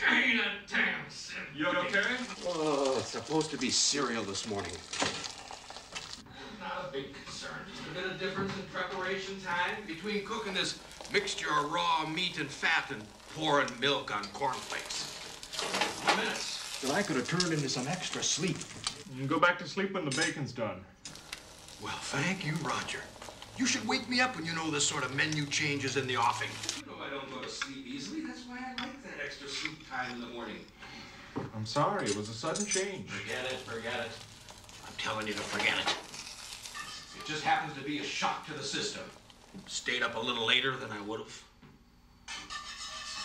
ain't a damn sin. You okay? Oh, it's supposed to be cereal this morning. Not a big concern. Just a bit of difference in preparation time between cooking this mixture of raw meat and fat and pouring milk on cornflakes. Minutes. That I could have turned into some extra sleep. You can go back to sleep when the bacon's done. Well, thank you, Roger. You should wake me up when you know this sort of menu changes in the offing. You know I don't go to sleep easily. That's why I like that extra sleep time in the morning. I'm sorry, it was a sudden change. Forget it, forget it. I'm telling you to forget it. It just happens to be a shock to the system. Stayed up a little later than I would have.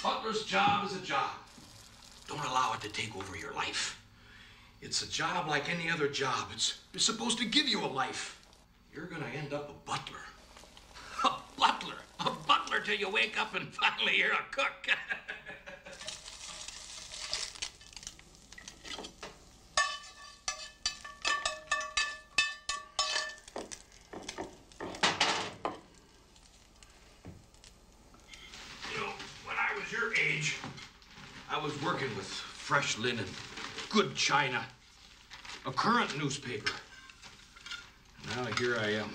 Butler's job is a job. Don't allow it to take over your life. It's a job like any other job. It's supposed to give you a life. You're gonna end up a butler. A butler! A butler till you wake up and finally you're a cook. You know, when I was your age, I was working with fresh linen, good china, a current newspaper. Now here I am.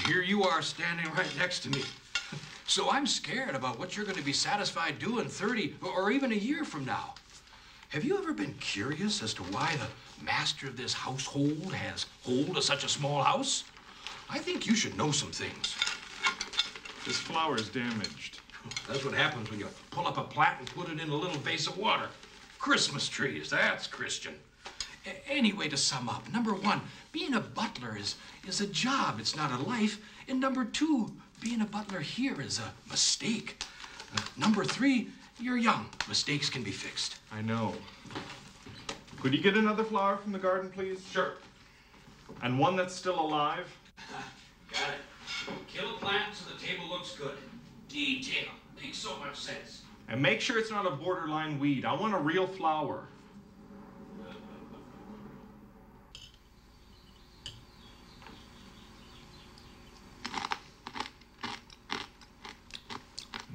Here you are standing right next to me. So I'm scared about what you're going to be satisfied doing 30 or even a year from now. Have you ever been curious as to why the master of this household has hold of such a small house? I think you should know some things. This flower's damaged. That's what happens when you pull up a plant and put it in a little vase of water. Christmas trees, that's Christian. Anyway, to sum up, number one, being a butler is a job, it's not a life. And number two, being a butler here is a mistake. Number three, you're young. Mistakes can be fixed. I know. Could you get another flower from the garden, please? Sure. And one that's still alive? Got it. Kill a plant so the table looks good. Detail. Makes so much sense. And make sure it's not a borderline weed. I want a real flower.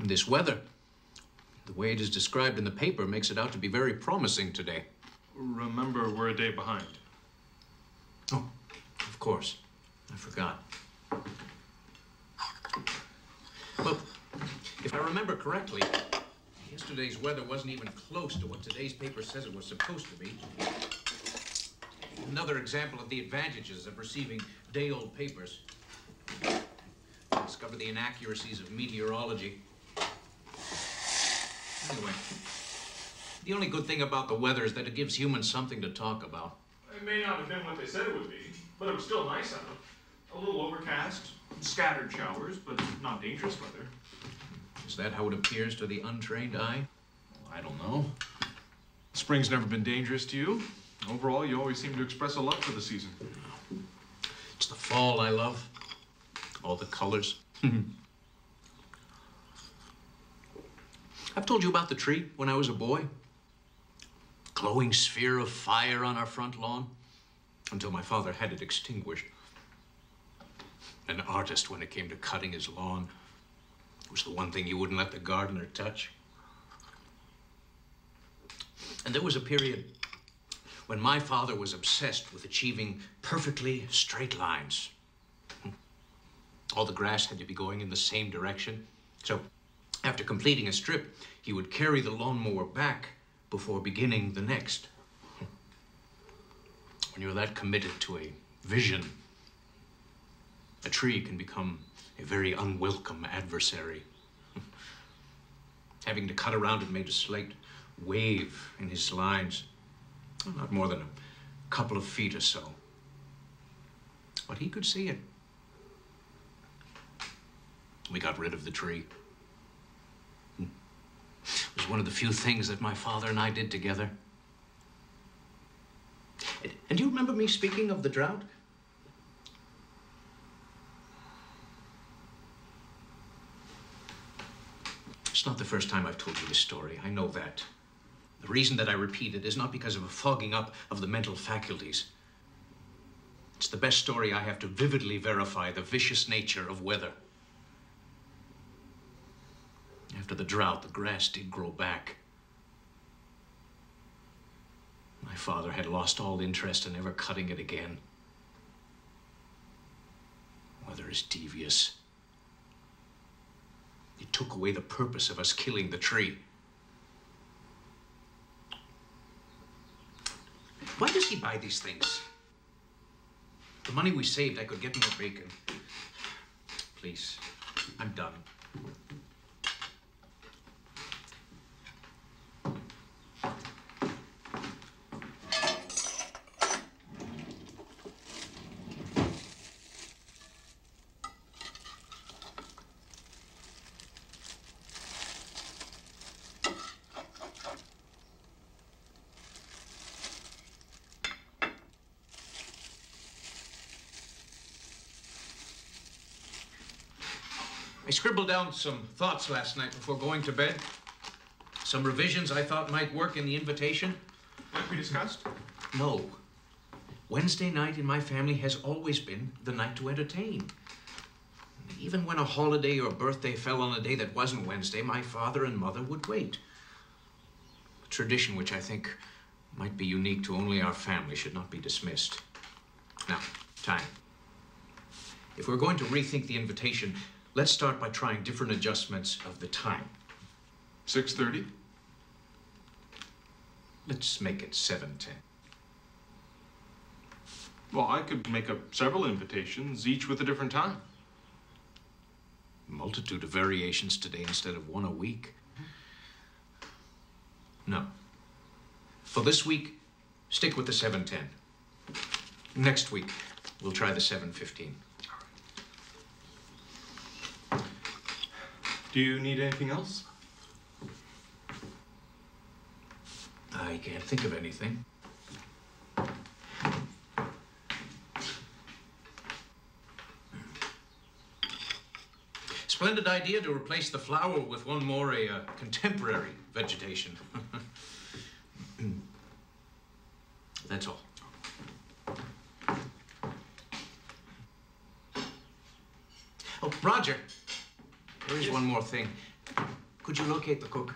This weather, the way it is described in the paper, makes it out to be very promising today. Remember, we're a day behind. Oh, of course. I forgot. Well, if I remember correctly, yesterday's weather wasn't even close to what today's paper says it was supposed to be. Another example of the advantages of receiving day-old papers. Discover the inaccuracies of meteorology. Anyway, the only good thing about the weather is that it gives humans something to talk about. It may not have been what they said it would be, but it was still nice out. A little overcast, scattered showers, but not dangerous weather. Is that how it appears to the untrained eye? Well, I don't know. Spring's never been dangerous to you. Overall, you always seem to express a love for the season. It's the fall I love. All the colors. I've told you about the tree when I was a boy. Glowing sphere of fire on our front lawn until my father had it extinguished. An artist when it came to cutting his lawn. It was the one thing you wouldn't let the gardener touch. And there was a period when my father was obsessed with achieving perfectly straight lines. All the grass had to be going in the same direction. So after completing a strip, he would carry the lawnmower back before beginning the next. When you're that committed to a vision, a tree can become a very unwelcome adversary. Having to cut around it made a slight wave in his lines. Well, not more than a couple of feet or so. But he could see it. We got rid of the tree. It was one of the few things that my father and I did together. And do you remember me speaking of the drought? It's not the first time I've told you this story. I know that. The reason that I repeat it is not because of a fogging up of the mental faculties. It's the best story I have to vividly verify the vicious nature of weather. After the drought, the grass did grow back. My father had lost all interest in ever cutting it again. Weather is devious. It took away the purpose of us killing the tree. Why does he buy these things? The money we saved, I could get more bacon. Please, I'm done. I scribbled down some thoughts last night before going to bed. Some revisions I thought might work in the invitation. Like we discussed? No. Wednesday night in my family has always been the night to entertain. Even when a holiday or birthday fell on a day that wasn't Wednesday, my father and mother would wait. A tradition which I think might be unique to only our family should not be dismissed. Now, time. If we're going to rethink the invitation, let's start by trying different adjustments of the time. 6:30? Let's make it 7:10. Well, I could make up several invitations, each with a different time. A multitude of variations today instead of one a week. No. For this week, stick with the 7:10. Next week, we'll try the 7:15. Do you need anything else? I can't think of anything. Splendid idea to replace the flower with one more contemporary vegetation. That's all. Oh, Roger. There is one more thing. Could you locate the cook?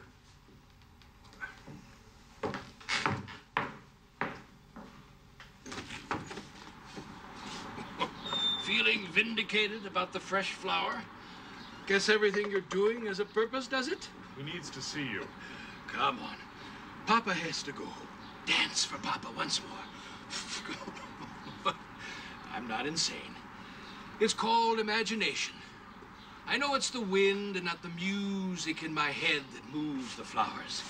Feeling vindicated about the fresh flower? Guess everything you're doing has a purpose, does it? He needs to see you. Come on. Papa has to go. Dance for Papa once more. I'm not insane. It's called imagination. I know it's the wind and not the music in my head that moves the flowers.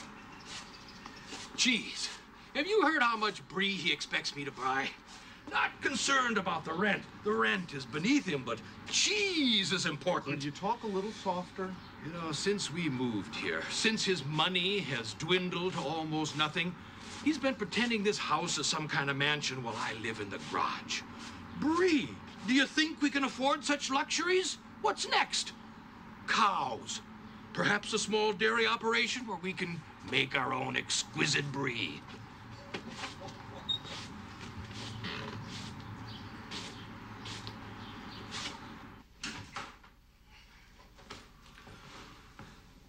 Geez, have you heard how much brie he expects me to buy? Not concerned about the rent. The rent is beneath him, but cheese is important. Could you talk a little softer? You know, since we moved here, since his money has dwindled to almost nothing, he's been pretending this house is some kind of mansion while I live in the garage. Brie, do you think we can afford such luxuries? What's next? Cows. Perhaps a small dairy operation where we can make our own exquisite brie.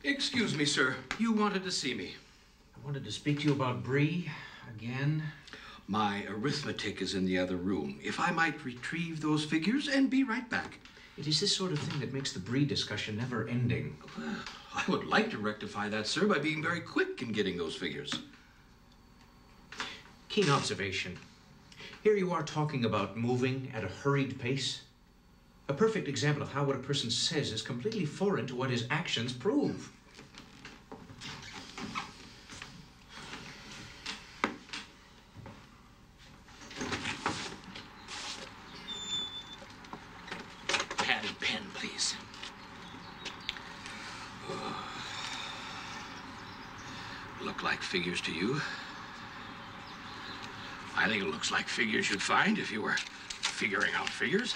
Excuse me, sir. You wanted to see me. I wanted to speak to you about brie again. My arithmetic is in the other room. If I might retrieve those figures and be right back. It is this sort of thing that makes the brie discussion never ending. Well, I would like to rectify that, sir, by being very quick in getting those figures. Keen observation. Here you are talking about moving at a hurried pace. A perfect example of how what a person says is completely foreign to what his actions prove. Pad and pen, please. Look like figures to you? I think it looks like figures you'd find if you were figuring out figures.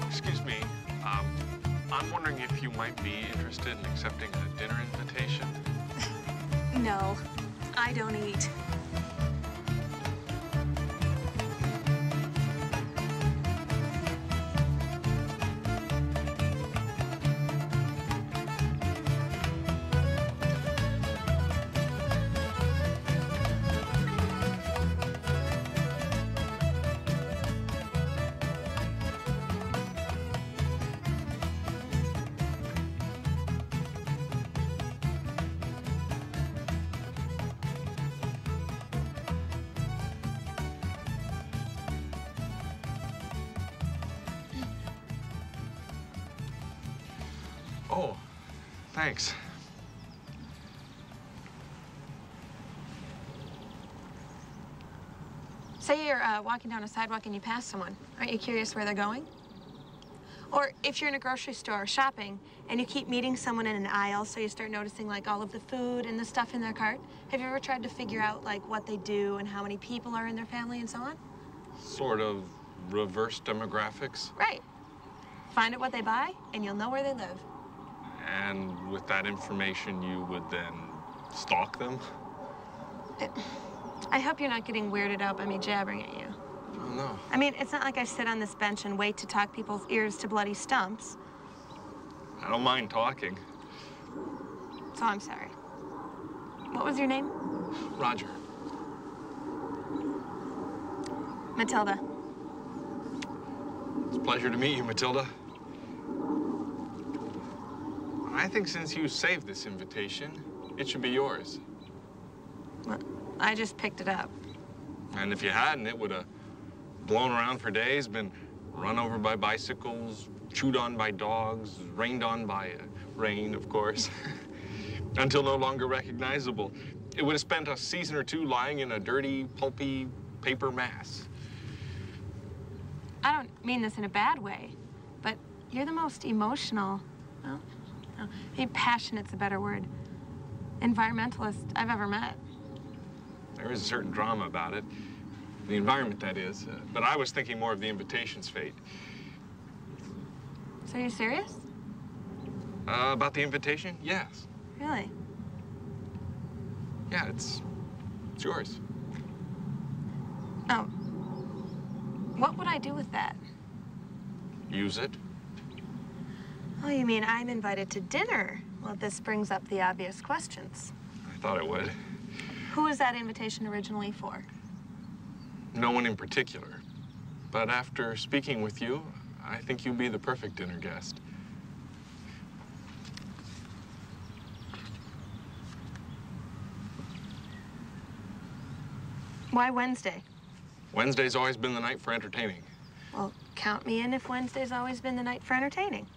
excuse me. I'm wondering if you might be interested in accepting a dinner invitation. No, I don't eat. Oh, thanks. Say you're walking down a sidewalk and you pass someone. Aren't you curious where they're going? Or if you're in a grocery store shopping and you keep meeting someone in an aisle, so you start noticing like all of the food and the stuff in their cart. Have you ever tried to figure out like what they do and how many people are in their family and so on? Sort of reverse demographics. Right. Find out what they buy and you'll know where they live. And with that information, you would then stalk them? I hope you're not getting weirded out by me jabbering at you. Oh, no. I mean, it's not like I sit on this bench and wait to talk people's ears to bloody stumps. I don't mind talking. So I'm sorry. What was your name? Roger. Matilda. It's a pleasure to meet you, Matilda. I think since you saved this invitation, it should be yours. Well, I just picked it up. And if you hadn't, it would have blown around for days, been run over by bicycles, chewed on by dogs, rained on by rain, of course, until no longer recognizable. It would have spent a season or two lying in a dirty, pulpy paper mass. I don't mean this in a bad way, but you're the most emotional, well, no, maybe passionate's a better word, environmentalist I've ever met. There is a certain drama about it. The environment, that is. But I was thinking more of the invitation's fate. So you're serious? About the invitation? Yes. Really? Yeah, it's yours. Oh. What would I do with that? Use it. Oh, you mean I'm invited to dinner? Well, this brings up the obvious questions. I thought it would. Who was that invitation originally for? No one in particular. But after speaking with you, I think you'd be the perfect dinner guest. Why Wednesday? Wednesday's always been the night for entertaining. Well, count me in if Wednesday's always been the night for entertaining.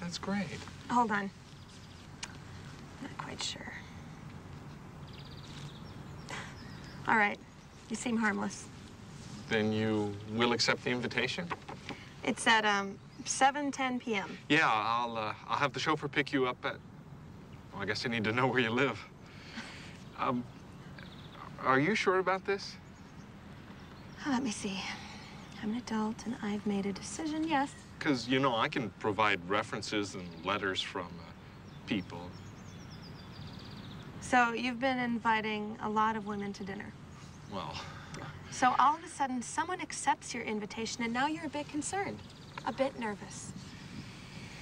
That's great. Hold on. Not quite sure. All right. You seem harmless. Then you will accept the invitation? It's at 7:10 p.m. Yeah, I'll have the chauffeur pick you up at... Well, I guess I need to know where you live. Are you sure about this? Let me see. I'm an adult and I've made a decision, yes. Because, you know, I can provide references and letters from people. So you've been inviting a lot of women to dinner. Well... So all of a sudden, someone accepts your invitation and now you're a bit concerned, a bit nervous.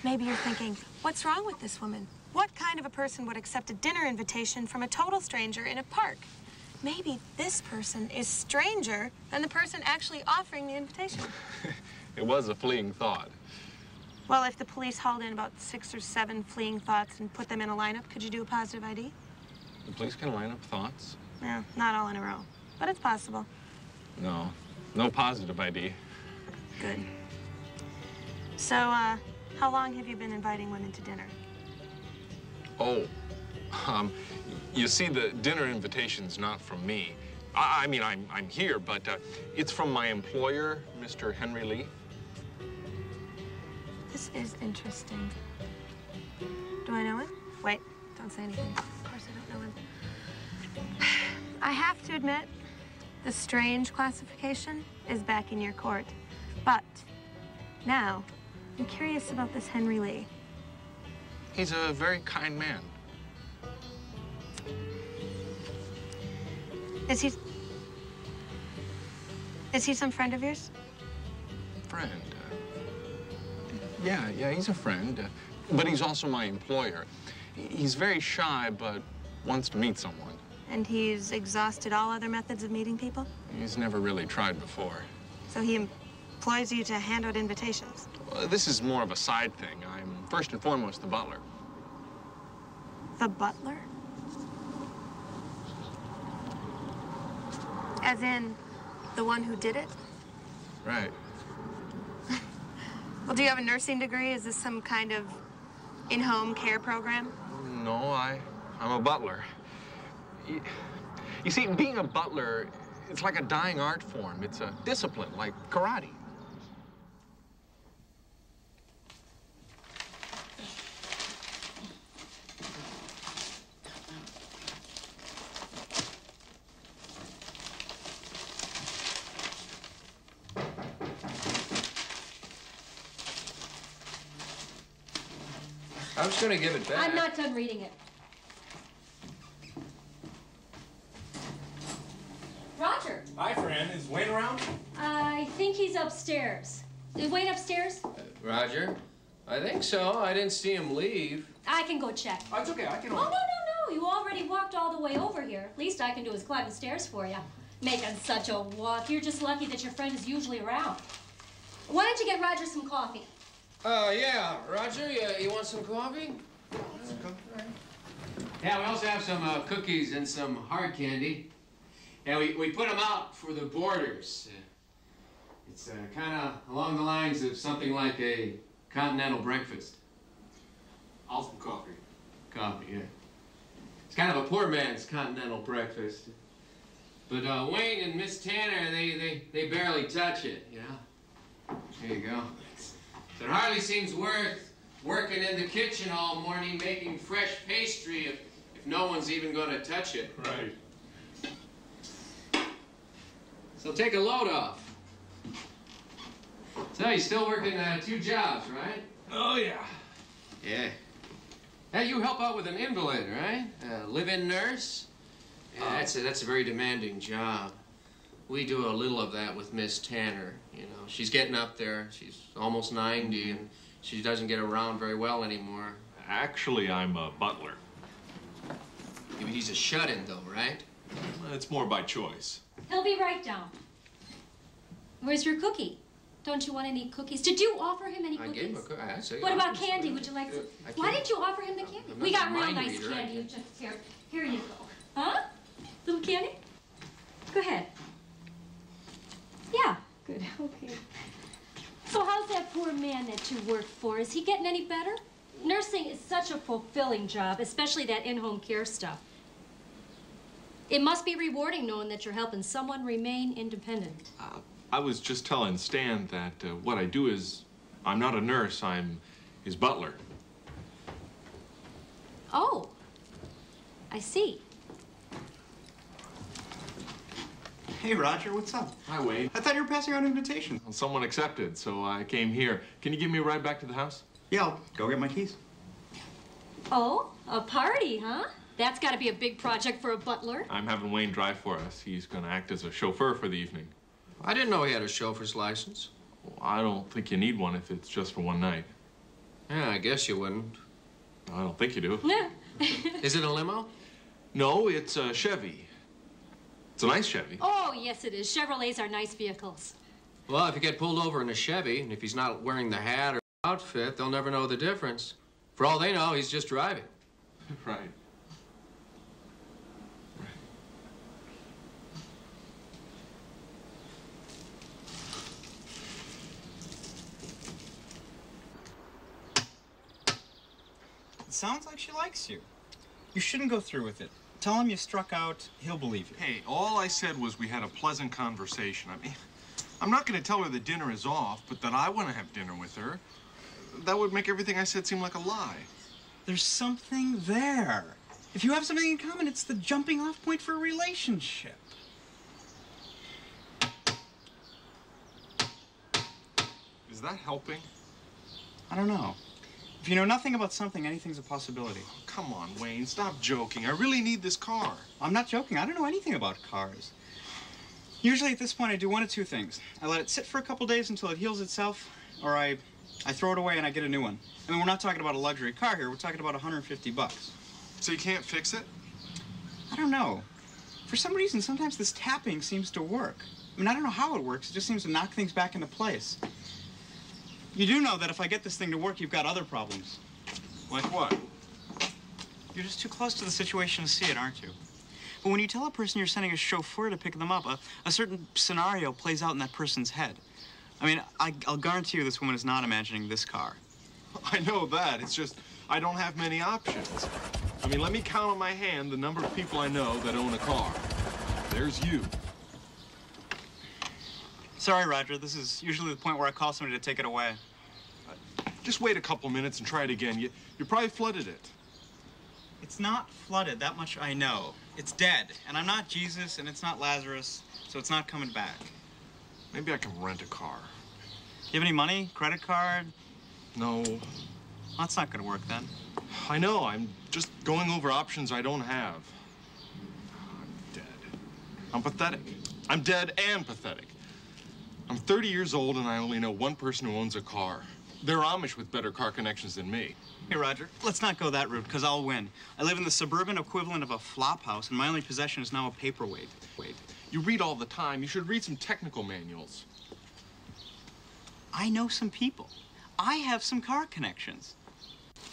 Maybe you're thinking, what's wrong with this woman? What kind of a person would accept a dinner invitation from a total stranger in a park? Maybe this person is stranger than the person actually offering the invitation. It was a fleeting thought. Well, if the police hauled in about 6 or 7 fleeing thoughts and put them in a lineup, could you do a positive ID? The police can line up thoughts. No, not all in a row, but it's possible. No, no positive ID. Good. So, how long have you been inviting women to dinner? Oh, you see, the dinner invitation's not from me. I mean, I'm here, but it's from my employer, Mr. Henry Lee. This is interesting. Do I know him? Wait, don't say anything. Of course I don't know him. I have to admit, the strange classification is back in your court. But Now, I'm curious about this Henry Lee. He's a very kind man. Is he some friend of yours? Friend? Yeah, he's a friend. But he's also my employer. He's very shy, but wants to meet someone. And he's exhausted all other methods of meeting people? He's never really tried before. So he employs you to hand out invitations? This is more of a side thing. I'm first and foremost the butler. The butler? As in, the one who did it? Right. Well, do you have a nursing degree? Is this some kind of in-home care program? No, I'm a butler. You see, being a butler, it's like a dying art form. It's a discipline, like karate. I was gonna give it back. I'm not done reading it. Roger. Hi, Fran. Is Wayne around? I think he's upstairs. Is Wayne upstairs? Roger? I think so. I didn't see him leave. I can go check. Oh, it's okay. I can. Oh, no. You already walked all the way over here. Least I can do is climb the stairs for you. Making such a walk. You're just lucky that your friend is usually around. Why don't you get Roger some coffee? Yeah. Roger, you want some coffee? Yeah, we also have some cookies and some hard candy. Yeah, we put them out for the boarders. It's kind of along the lines of something like a continental breakfast. I'll some coffee. Coffee, yeah. It's kind of a poor man's continental breakfast. But Wayne and Miss Tanner, they barely touch it, you know? There you go. So it hardly seems worth working in the kitchen all morning making fresh pastry if no one's even going to touch it. Right. So take a load off. So you're still working 2 jobs, right? Oh, yeah. Yeah. Hey, you help out with an invalid, right? Live-in nurse? Yeah, that's a very demanding job. We do a little of that with Miss Tanner, you know. She's getting up there. She's almost 90, and she doesn't get around very well anymore. Actually, I'm a butler. He's a shut-in, though, right? It's more by choice. He'll be right down. Where's your cookie? Don't you want any cookies? Did you offer him any cookies? I gave him a cookie. I say, What about candy? Would you like some? Why didn't you offer him the candy? I'm We not got a real mind nice reader, candy. Just here you go. Huh? Little candy? Go ahead. Yeah. Good. Okay. So how's that poor man that you work for? Is he getting any better? Nursing is such a fulfilling job, especially that in-home care stuff. It must be rewarding knowing that you're helping someone remain independent. I was just telling Stan that what I do is, I'm not a nurse, I'm his butler. Oh, I see. Hey, Roger, what's up? Hi, Wayne. I thought you were passing out invitations. Well, someone accepted, so I came here. Can you give me a ride back to the house? Yeah, I'll go get my keys. Oh, a party, huh? That's got to be a big project for a butler. I'm having Wayne drive for us. He's going to act as a chauffeur for the evening. I didn't know he had a chauffeur's license. Well, I don't think you need one if it's just for one night. Yeah, I guess you wouldn't. I don't think you do. Is it a limo? No, it's a Chevy. It's a nice Chevy. Oh, yes, it is. Chevrolets are nice vehicles. Well, if you get pulled over in a Chevy, and if he's not wearing the hat or outfit, they'll never know the difference. For all they know, he's just driving. Right. It sounds like she likes you. You shouldn't go through with it. Tell him you struck out, he'll believe you. Hey, all I said was we had a pleasant conversation. I mean, I'm not going to tell her the dinner is off, but that I want to have dinner with her. That would make everything I said seem like a lie. There's something there. If you have something in common, it's the jumping off point for a relationship. Is Is that helping? I don't know. If you know nothing about something, anything's a possibility. Oh, come on, Wayne. Stop joking. I really need this car. I'm not joking. I don't know anything about cars. Usually at this point, I do one of two things. I let it sit for a couple days until it heals itself, or I throw it away and I get a new one. I mean, we're not talking about a luxury car here. We're talking about 150 bucks. So you can't fix it? I don't know. For some reason, sometimes this tapping seems to work. I mean, I don't know how it works. It just seems to knock things back into place. You do know that if I get this thing to work, you've got other problems. Like what? You're just too close to the situation to see it, aren't you? But when you tell a person you're sending a chauffeur to pick them up, a certain scenario plays out in that person's head. I mean, I'll guarantee you this woman is not imagining this car. I know that. It's just I don't have many options. I mean, let me count on my hand the number of people I know that own a car. There's you. Sorry, Roger. This is usually the point where I call somebody to take it away. Just wait a couple minutes and try it again. You probably flooded it. It's not flooded, that much I know. It's dead, and I'm not Jesus, and it's not Lazarus, so it's not coming back. Maybe I can rent a car. You have any money? Credit card? No. Well, that's not gonna work then. I know. I'm just going over options I don't have. I'm dead. I'm pathetic. I'm dead and pathetic. I'm 30 years old, and I only know one person who owns a car. They're Amish with better car connections than me. Hey, Roger, let's not go that route, because I'll win. I live in the suburban equivalent of a flop house, and my only possession is now a paperweight. Wait, you read all the time. You should read some technical manuals. I know some people. I have some car connections.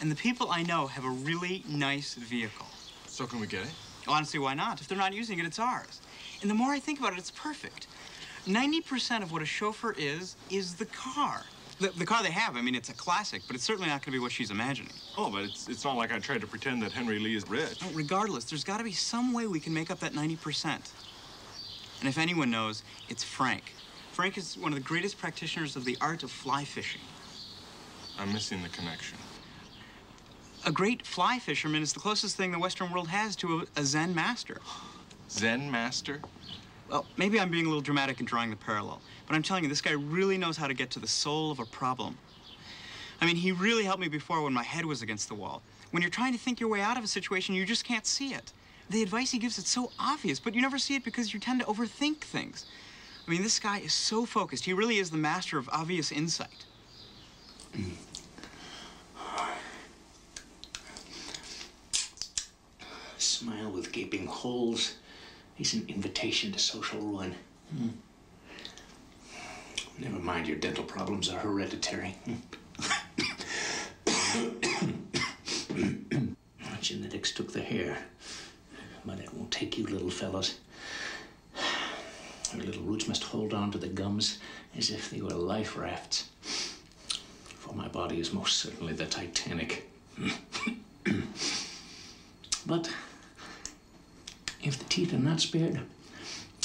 And the people I know have a really nice vehicle. So can we get it? Honestly, why not? If they're not using it, it's ours. And the more I think about it, it's perfect. 90% of what a chauffeur is the car. The car they have, I mean, it's a classic, but it's certainly not going to be what she's imagining. Oh, but it's not like I tried to pretend that Henry Lee is rich. No, regardless, there's got to be some way we can make up that 90%. And if anyone knows, it's Frank. Frank is one of the greatest practitioners of the art of fly fishing. I'm missing the connection. A great fly fisherman is the closest thing the Western world has to a Zen master. Zen master? Well, maybe I'm being a little dramatic in drawing the parallel, but I'm telling you, this guy really knows how to get to the soul of a problem. I mean, he really helped me before when my head was against the wall. When you're trying to think your way out of a situation, you just can't see it. The advice he gives is so obvious, but you never see it because you tend to overthink things. I mean, this guy is so focused. He really is the master of obvious insight. Smile with gaping holes is an invitation to social ruin. Never mind, your dental problems are hereditary. Genetics took the hair, but it won't take you little fellows. Your little roots must hold on to the gums as if they were life rafts. For my body is most certainly the Titanic. But if the teeth are not spared,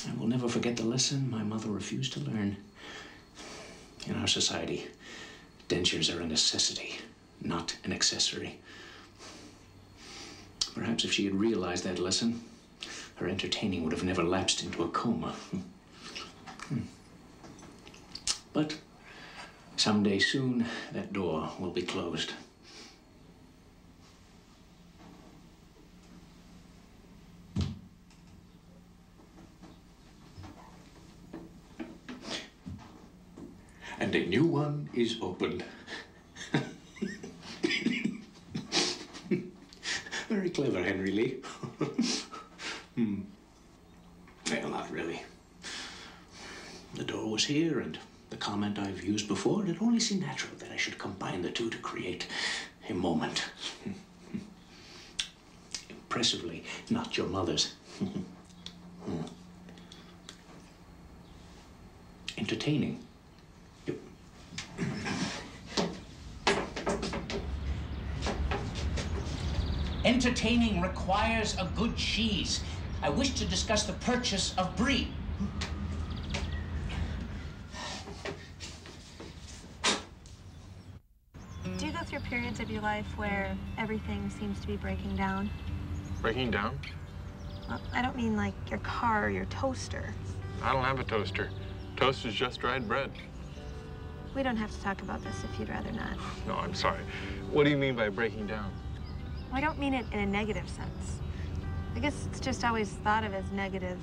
I will never forget the lesson my mother refused to learn. In our society, dentures are a necessity, not an accessory. Perhaps if she had realized that lesson, her entertaining would have never lapsed into a coma. But someday soon, that door will be closed. And a new one is opened. Very clever, Henry Lee. Well, not really. The door was here, and the comment I've used before, it only seemed natural that I should combine the two to create a moment. Impressively, not your mother's. Entertaining. Entertaining requires a good cheese. I wish to discuss the purchase of Brie. Do you go through periods of your life where everything seems to be breaking down? Breaking down? Well, I don't mean like your car or your toaster. I don't have a toaster. Toast is just dried bread. We don't have to talk about this if you'd rather not. No, I'm sorry. What do you mean by breaking down? I don't mean it in a negative sense. I guess it's just always thought of as negative.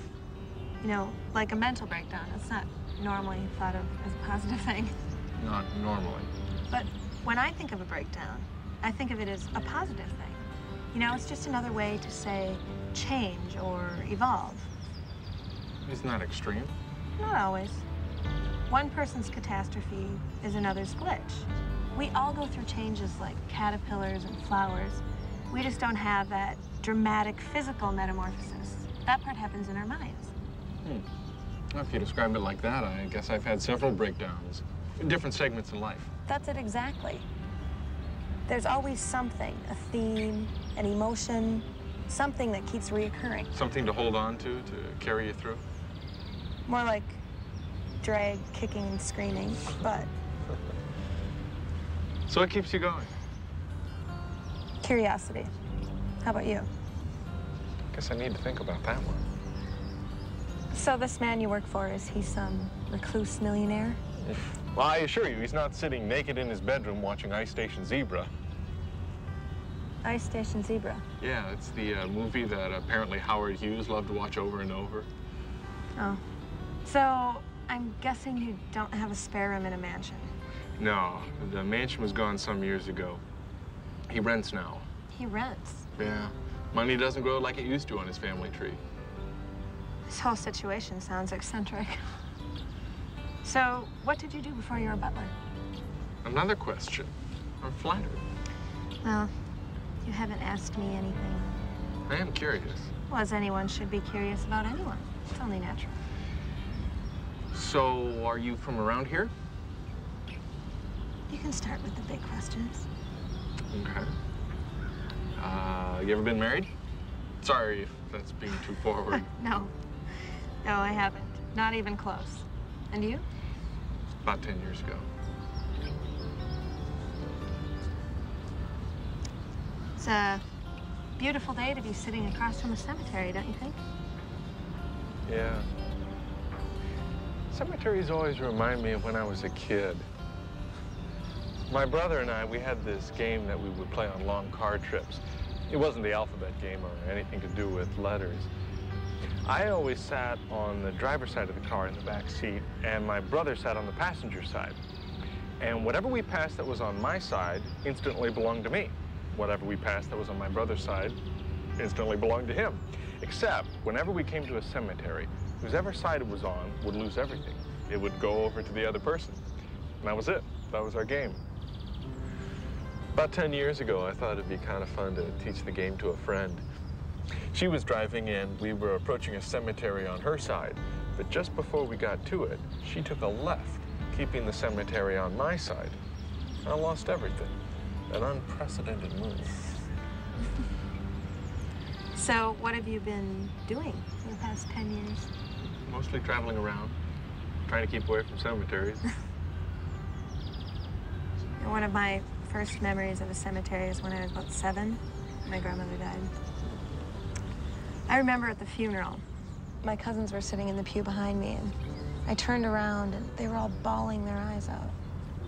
You know, like a mental breakdown. It's not normally thought of as a positive thing. Not normally. But when I think of a breakdown, I think of it as a positive thing. You know, it's just another way to say change or evolve. Isn't that extreme? Not always. One person's catastrophe is another's glitch. We all go through changes like caterpillars and flowers. We just don't have that dramatic physical metamorphosis. That part happens in our minds. Well, if you describe it like that, I guess I've had several breakdowns in different segments in life. That's it exactly. There's always something, a theme, an emotion, something that keeps reoccurring. Something to hold on to carry you through? More like drag, kicking, and screaming, but... So what keeps you going? Curiosity. How about you? Guess I need to think about that one. So this man you work for, is he some recluse millionaire? Well, I assure you, he's not sitting naked in his bedroom watching Ice Station Zebra. Ice Station Zebra? Yeah, it's the movie that apparently Howard Hughes loved to watch over and over. Oh. So I'm guessing you don't have a spare room in a mansion? No, the mansion was gone some years ago. He rents now. He rents? Yeah. Money doesn't grow like it used to on his family tree. This whole situation sounds eccentric. So, what did you do before you were a butler? Another question. I'm flattered. Well, you haven't asked me anything. I am curious. Well, as anyone should be curious about anyone. It's only natural. So, are you from around here? You can start with the big questions. Okay. You ever been married? Sorry if that's being too forward. No. No, I haven't. Not even close. And you? About 10 years ago. It's a beautiful day to be sitting across from a cemetery, don't you think? Yeah. Cemeteries always remind me of when I was a kid. My brother and I, we had this game that we would play on long car trips. It wasn't the alphabet game or anything to do with letters. I always sat on the driver's side of the car in the back seat, and my brother sat on the passenger side. And whatever we passed that was on my side instantly belonged to me. Whatever we passed that was on my brother's side instantly belonged to him. Except whenever we came to a cemetery, whoever side it was on would lose everything. It would go over to the other person. And that was it. That was our game. About 10 years ago, I thought it'd be kind of fun to teach the game to a friend. She was driving in. We were approaching a cemetery on her side. But just before we got to it, she took a left, keeping the cemetery on my side. I lost everything. An unprecedented move. So, what have you been doing for the past 10 years? Mostly traveling around, trying to keep away from cemeteries. One of my first memories of a cemetery is when I was about 7. My grandmother died. I remember at the funeral, my cousins were sitting in the pew behind me, and I turned around, and they were all bawling their eyes out.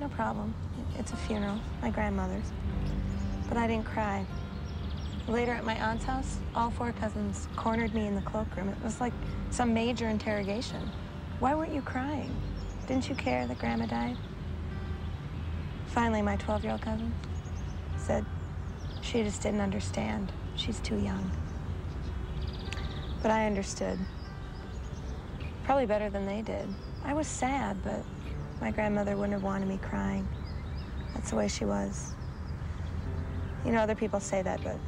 No problem. It's a funeral, my grandmother's. But I didn't cry. Later at my aunt's house, all 4 cousins cornered me in the cloakroom. It was like some major interrogation. Why weren't you crying? Didn't you care that Grandma died? Finally, my 12-year-old cousin said she just didn't understand. She's too young. But I understood. Probably better than they did. I was sad, but my grandmother wouldn't have wanted me crying. That's the way she was. You know, other people say that, but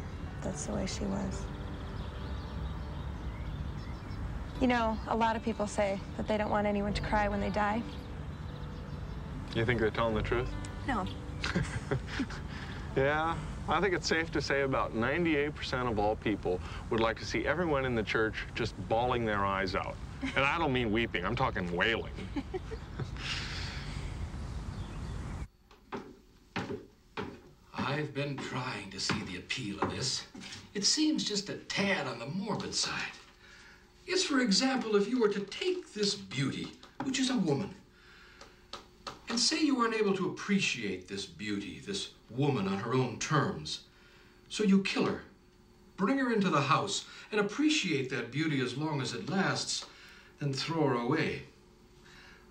that's the way she was. You know, a lot of people say that they don't want anyone to cry when they die. You think they're telling the truth? No. Yeah, I think it's safe to say about 98% of all people would like to see everyone in the church just bawling their eyes out. And I don't mean weeping, I'm talking wailing. I've been trying to see the appeal of this. It seems just a tad on the morbid side. It's, for example, if you were to take this beauty, which is a woman, and say you weren't able to appreciate this beauty, this woman on her own terms. So you kill her, bring her into the house, and appreciate that beauty as long as it lasts, then throw her away.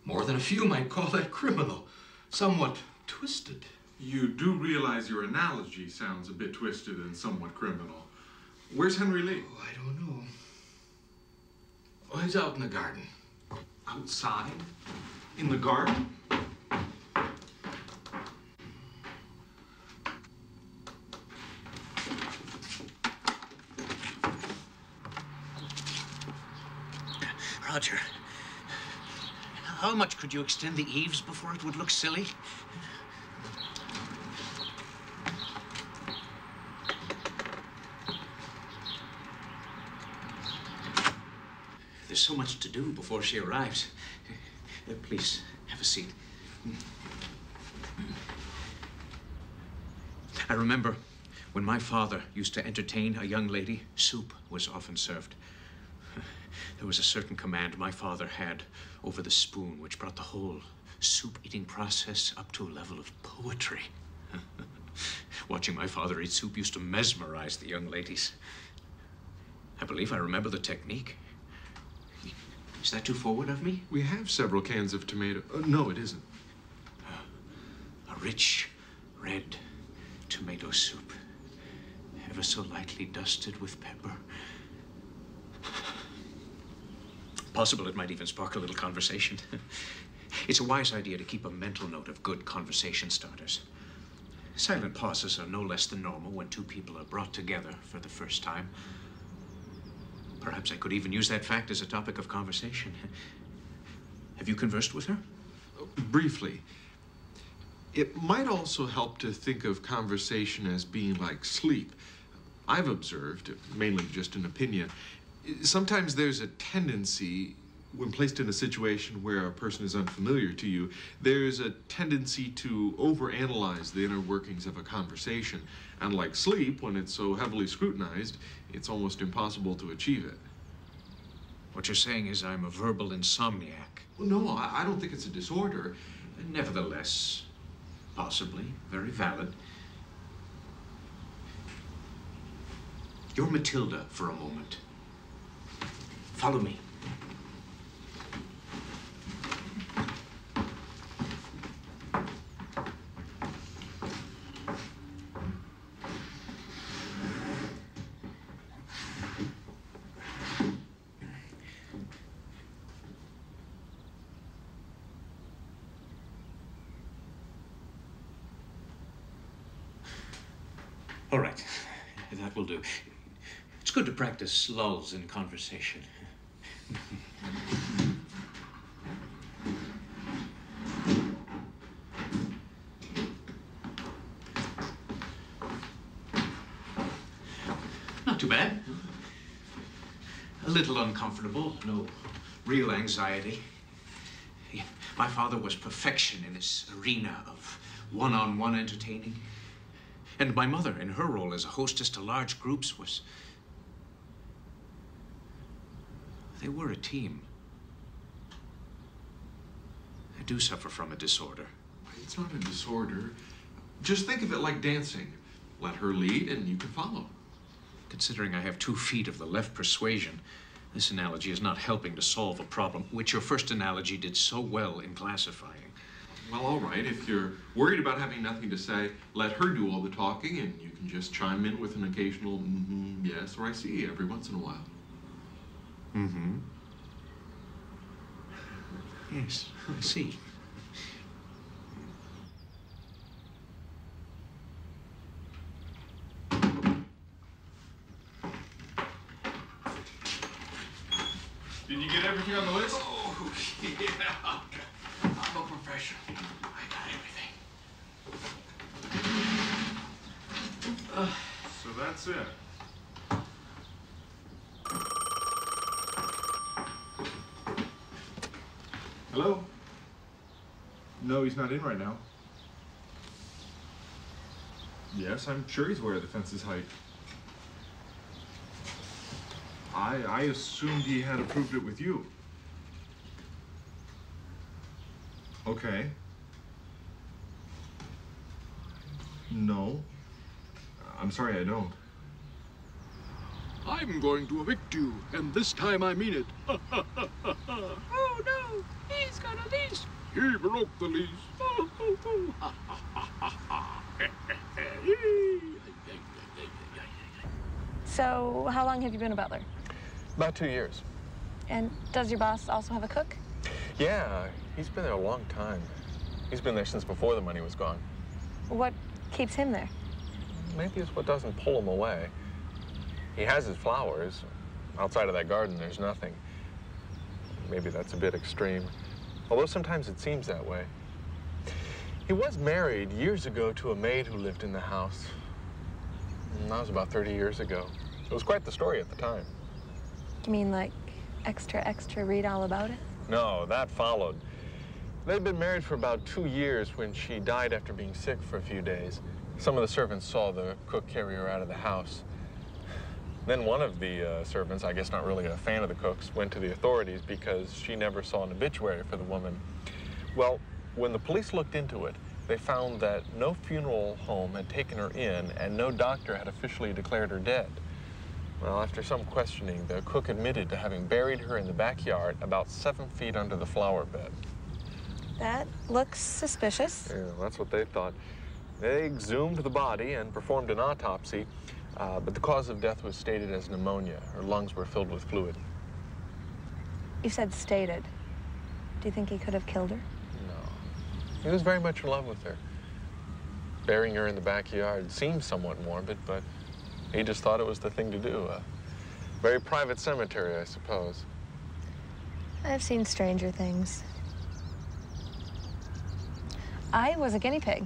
More than a few might call that criminal, somewhat twisted. You do realize your analogy sounds a bit twisted and somewhat criminal. Where's Henry Lee? Oh, I don't know. Oh, he's out in the garden. Outside? In the garden? Roger, how much could you extend the eaves before it would look silly? There's so much to do before she arrives. Please, have a seat. I remember when my father used to entertain a young lady, soup was often served. There was a certain command my father had over the spoon which brought the whole soup-eating process up to a level of poetry. Watching my father eat soup used to mesmerize the young ladies. I believe I remember the technique. Is that too forward of me? We have several cans of tomato. No, it isn't. A rich, red tomato soup, ever so lightly dusted with pepper. Possible it might even spark a little conversation. It's a wise idea to keep a mental note of good conversation starters. Silent pauses are no less than normal when two people are brought together for the first time. Perhaps I could even use that fact as a topic of conversation. Have you conversed with her? Briefly. It might also help to think of conversation as being like sleep. I've observed, mainly just an opinion, sometimes there's a tendency, when placed in a situation where a person is unfamiliar to you, there's a tendency to overanalyze the inner workings of a conversation. And like sleep, when it's so heavily scrutinized, it's almost impossible to achieve it. What you're saying is I'm a verbal insomniac. Well, no, I don't think it's a disorder. Nevertheless, possibly, very valid. You're Matilda for a moment. Follow me. All right, that will do. It's good to practice lulls in conversation. Not too bad. A little uncomfortable, no real anxiety. My father was perfection in this arena of one-on-one entertaining. And my mother, in her role as a hostess to large groups, they were a team. I do suffer from a disorder. It's not a disorder. Just think of it like dancing. Let her lead and you can follow. Considering I have 2 feet of the left persuasion, this analogy is not helping to solve a problem which your first analogy did so well in classifying. Well, all right. If you're worried about having nothing to say, let her do all the talking and you can just chime in with an occasional mm-hmm, yes, or I see every once in a while. Mm-hmm. Yes, I see. Did you get everything on the list? Oh, yeah. I'm a professional. I got everything. So that's it. Hello? No, he's not in right now. Yes, I'm sure he's aware of the fence's height. I assumed he had approved it with you. Okay. No. I'm sorry, I don't. I'm going to evict you, and this time I mean it. Oh, no, he's got a lease. He broke the lease. So, how long have you been a butler? About 2 years. And does your boss also have a cook? Yeah, he's been there a long time. He's been there since before the money was gone. What keeps him there? Maybe it's what doesn't pull him away. He has his flowers. Outside of that garden, there's nothing. Maybe that's a bit extreme, although sometimes it seems that way. He was married years ago to a maid who lived in the house. And that was about 30 years ago. It was quite the story at the time. You mean like extra, read all about it? No, that followed. They'd been married for about 2 years when she died after being sick for a few days. Some of the servants saw the cook carry her out of the house. Then one of the servants, I guess not really a fan of the cooks, went to the authorities because she never saw an obituary for the woman. Well, when the police looked into it, they found that no funeral home had taken her in and no doctor had officially declared her dead. Well, after some questioning, the cook admitted to having buried her in the backyard about 7 feet under the flower bed. That looks suspicious. Yeah, that's what they thought. They exhumed the body and performed an autopsy, but the cause of death was stated as pneumonia. Her lungs were filled with fluid. You said stated. Do you think he could have killed her? He was very much in love with her. Burying her in the backyard seemed somewhat morbid, but he just thought it was the thing to do. A very private cemetery, I suppose. I've seen stranger things. I was a guinea pig.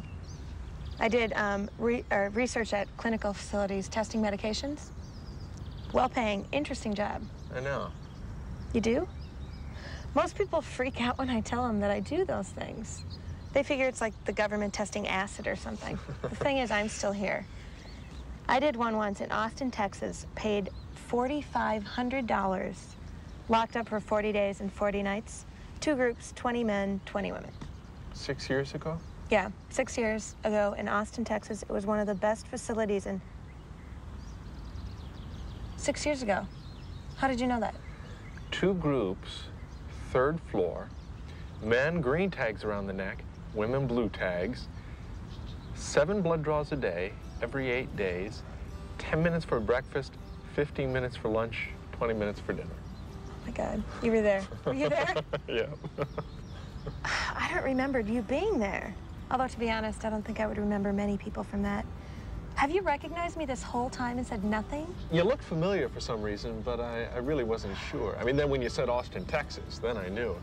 I did research at clinical facilities testing medications. Well-paying, interesting job. I know. You do? Most people freak out when I tell them that I do those things. They figure it's like the government testing acid or something. The thing is, I'm still here. I did one once in Austin, Texas, paid $4,500, locked up for 40 days and 40 nights. 2 groups, 20 men, 20 women. 6 years ago? Yeah, 6 years ago in Austin, Texas. It was one of the best facilities in... 6 years ago. How did you know that? 2 groups, 3rd floor, men green tags around the neck, women blue tags, 7 blood draws a day, every 8 days, 10 minutes for breakfast, 15 minutes for lunch, 20 minutes for dinner. Oh my God, you were there. Were you there? Yeah. I don't remember you being there. Although, to be honest, I don't think I would remember many people from that. Have you recognized me this whole time and said nothing? You looked familiar for some reason, but I really wasn't sure. I mean, then when you said Austin, Texas, then I knew.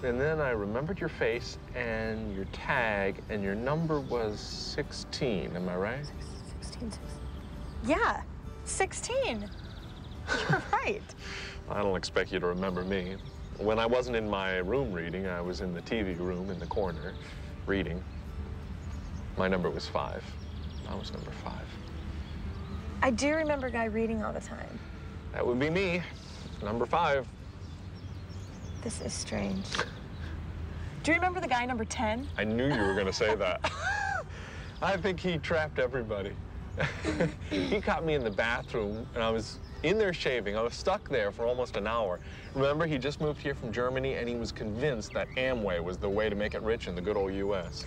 And then I remembered your face and your tag, and your number was 16, am I right? 16. Yeah, 16. You're right. I don't expect you to remember me. When I wasn't in my room reading, I was in the TV room in the corner reading. My number was 5. I was number 5. I do remember a guy reading all the time. That would be me, number 5. This is strange. Do you remember the guy number 10? I knew you were going to say that. I think he trapped everybody. He caught me in the bathroom, and I was in there shaving. I was stuck there for almost an hour. Remember, he just moved here from Germany, and he was convinced that Amway was the way to make it rich in the good old U.S.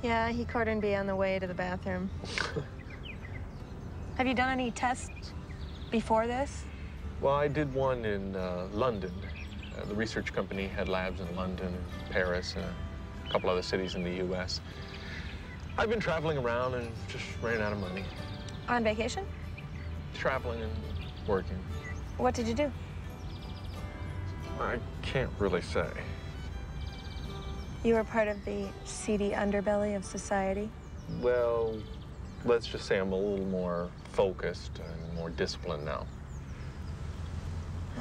Yeah, he cordoned me on the way to the bathroom. Have you done any tests before this? Well, I did one in London. The research company had labs in London, Paris, and a couple other cities in the U.S. I've been traveling around and just ran out of money. On vacation? Traveling and working. What did you do? I can't really say. You were part of the seedy underbelly of society? Well, let's just say I'm a little more focused and more disciplined now.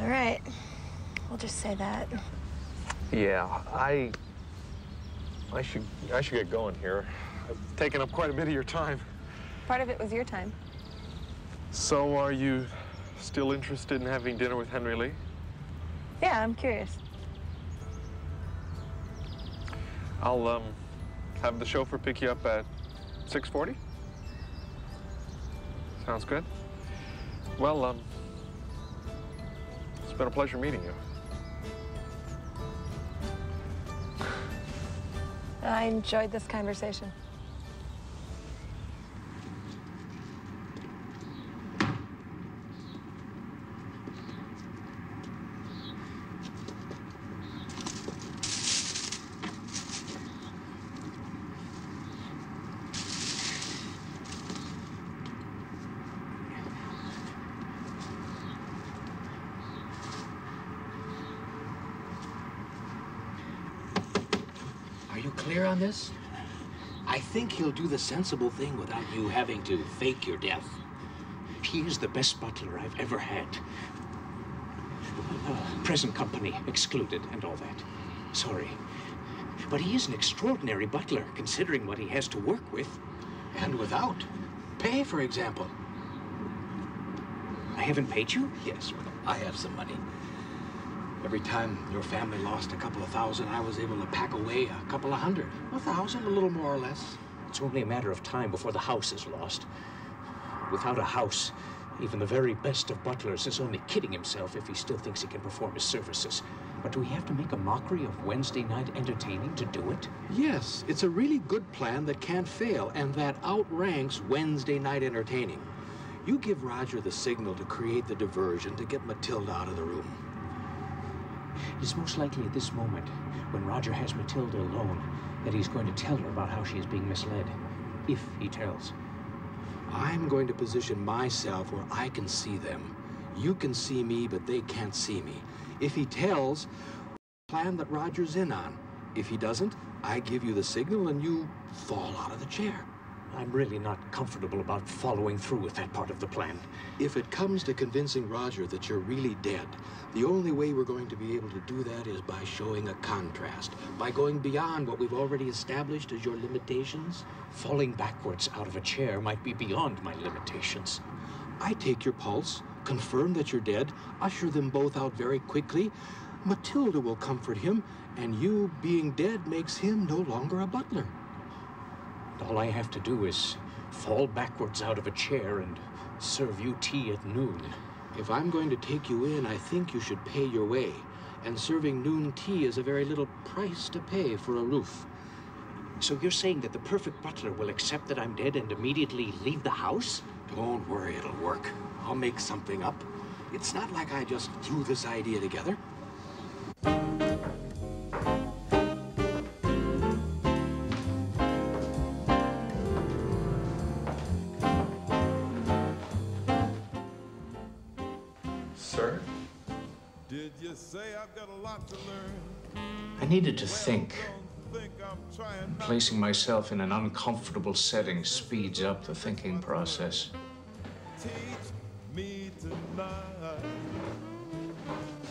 All right. We'll just say that. Yeah, I should get going here. I've taken up quite a bit of your time. Part of it was your time. So are you still interested in having dinner with Henry Lee? Yeah, I'm curious. I'll have the chauffeur pick you up at 6:40? Sounds good. Well, it's been a pleasure meeting you. I enjoyed this conversation. Are you clear on this? I think he'll do the sensible thing without you having to fake your death. He is the best butler I've ever had. Present company excluded and all that. Sorry. But he is an extraordinary butler, considering what he has to work with. And without. Pay, for example. I haven't paid you? Yes, well, I have some money. Every time your family lost a couple of thousand, I was able to pack away a couple of hundred. 1,000, a little more or less. It's only a matter of time before the house is lost. Without a house, even the very best of butlers is only kidding himself if he still thinks he can perform his services. But do we have to make a mockery of Wednesday night entertaining to do it? Yes, it's a really good plan that can't fail, and that outranks Wednesday night entertaining. You give Roger the signal to create the diversion to get Matilda out of the room. It is most likely at this moment, when Roger has Matilda alone, that he's going to tell her about how she is being misled. If he tells. I'm going to position myself where I can see them. You can see me, but they can't see me. If he tells, plan that Roger's in on. If he doesn't, I give you the signal and you fall out of the chair. I'm really not comfortable about following through with that part of the plan. If it comes to convincing Roger that you're really dead, the only way we're going to be able to do that is by showing a contrast, by going beyond what we've already established as your limitations. Falling backwards out of a chair might be beyond my limitations. I take your pulse, confirm that you're dead, usher them both out very quickly. Matilda will comfort him, and you being dead makes him no longer a butler. All I have to do is fall backwards out of a chair and serve you tea at noon. If I'm going to take you in, I think you should pay your way. And serving noon tea is a very little price to pay for a roof. So you're saying that the perfect butler will accept that I'm dead and immediately leave the house? Don't worry, it'll work. I'll make something up. It's not like I just threw this idea together. Sir? Did you say I've got a lot to learn? I needed to think. Placing myself in an uncomfortable setting speeds up the thinking process. Teach me tonight.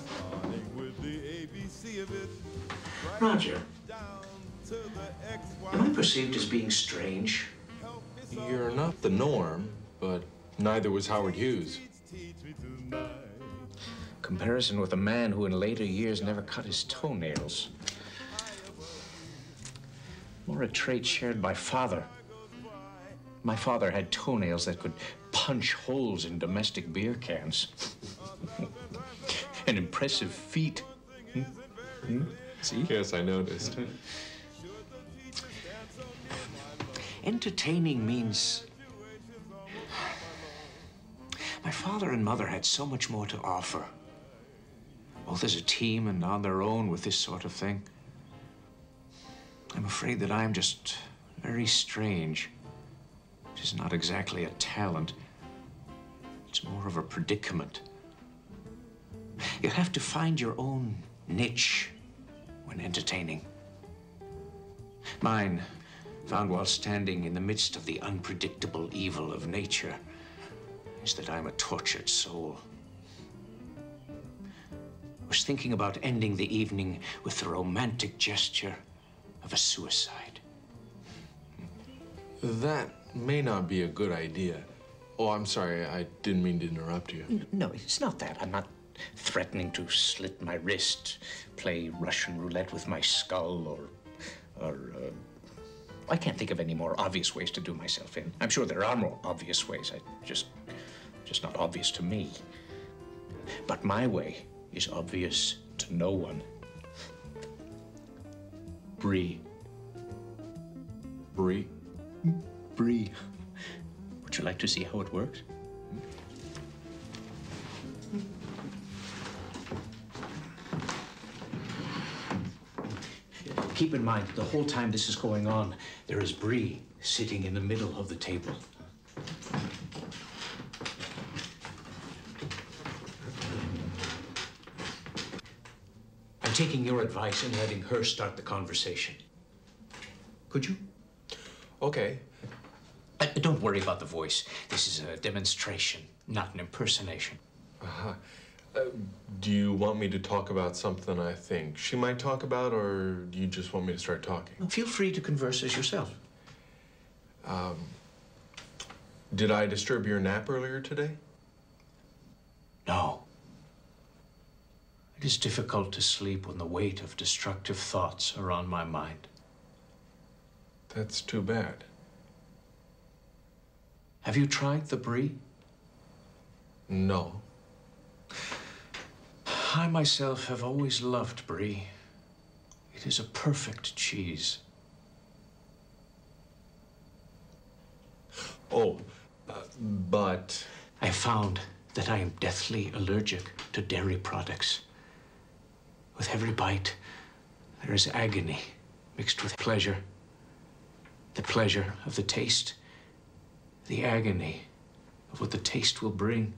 Starting with the ABC of it. Roger, am I perceived as being strange? You're not the norm, but neither was Howard Hughes. Comparison with a man who in later years never cut his toenails. More a trait shared by father. My father had toenails that could punch holes in domestic beer cans. And impressive feet. See? Yes, I noticed. Entertaining means... My father and mother had so much more to offer. Both as a team and on their own with this sort of thing. I'm afraid that I'm just very strange. It is not exactly a talent. It's more of a predicament. You have to find your own niche when entertaining. Mine, found while standing in the midst of the unpredictable evil of nature, is that I'm a tortured soul. I was thinking about ending the evening with the romantic gesture of a suicide. That may not be a good idea. Oh, I'm sorry. I didn't mean to interrupt you. No, it's not that. I'm not threatening to slit my wrist, play Russian roulette with my skull, or I can't think of any more obvious ways to do myself in. I'm sure there are more obvious ways. Just not obvious to me. But my way is obvious to no one. Bree. Bree? Bree. Would you like to see how it works? Keep in mind, the whole time this is going on, there is Bree sitting in the middle of the table. I'm taking your advice and letting her start the conversation. Could you? Okay. Don't worry about the voice. This is a demonstration, not an impersonation. Uh-huh. Do you want me to talk about something I think she might talk about, or do you just want me to start talking? Feel free to converse as yourself. Did I disturb your nap earlier today? No. It is difficult to sleep when the weight of destructive thoughts are on my mind. That's too bad. Have you tried the Brie? No. I myself have always loved Brie. It is a perfect cheese. Oh, but... I found that I am deathly allergic to dairy products. With every bite, there is agony mixed with pleasure. The pleasure of the taste, the agony of what the taste will bring.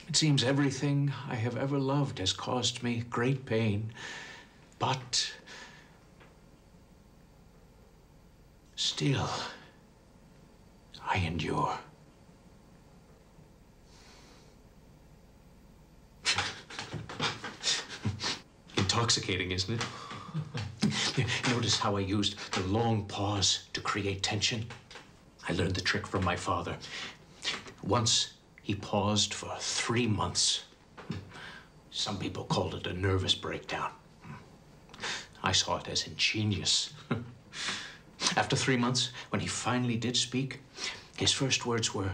It seems everything I have ever loved has caused me great pain, but still, I endure. Intoxicating, isn't it? Notice how I used the long pause to create tension? I learned the trick from my father. Once, he paused for 3 months. Some people called it a nervous breakdown. I saw it as ingenious. After 3 months, when he finally did speak, his first words were,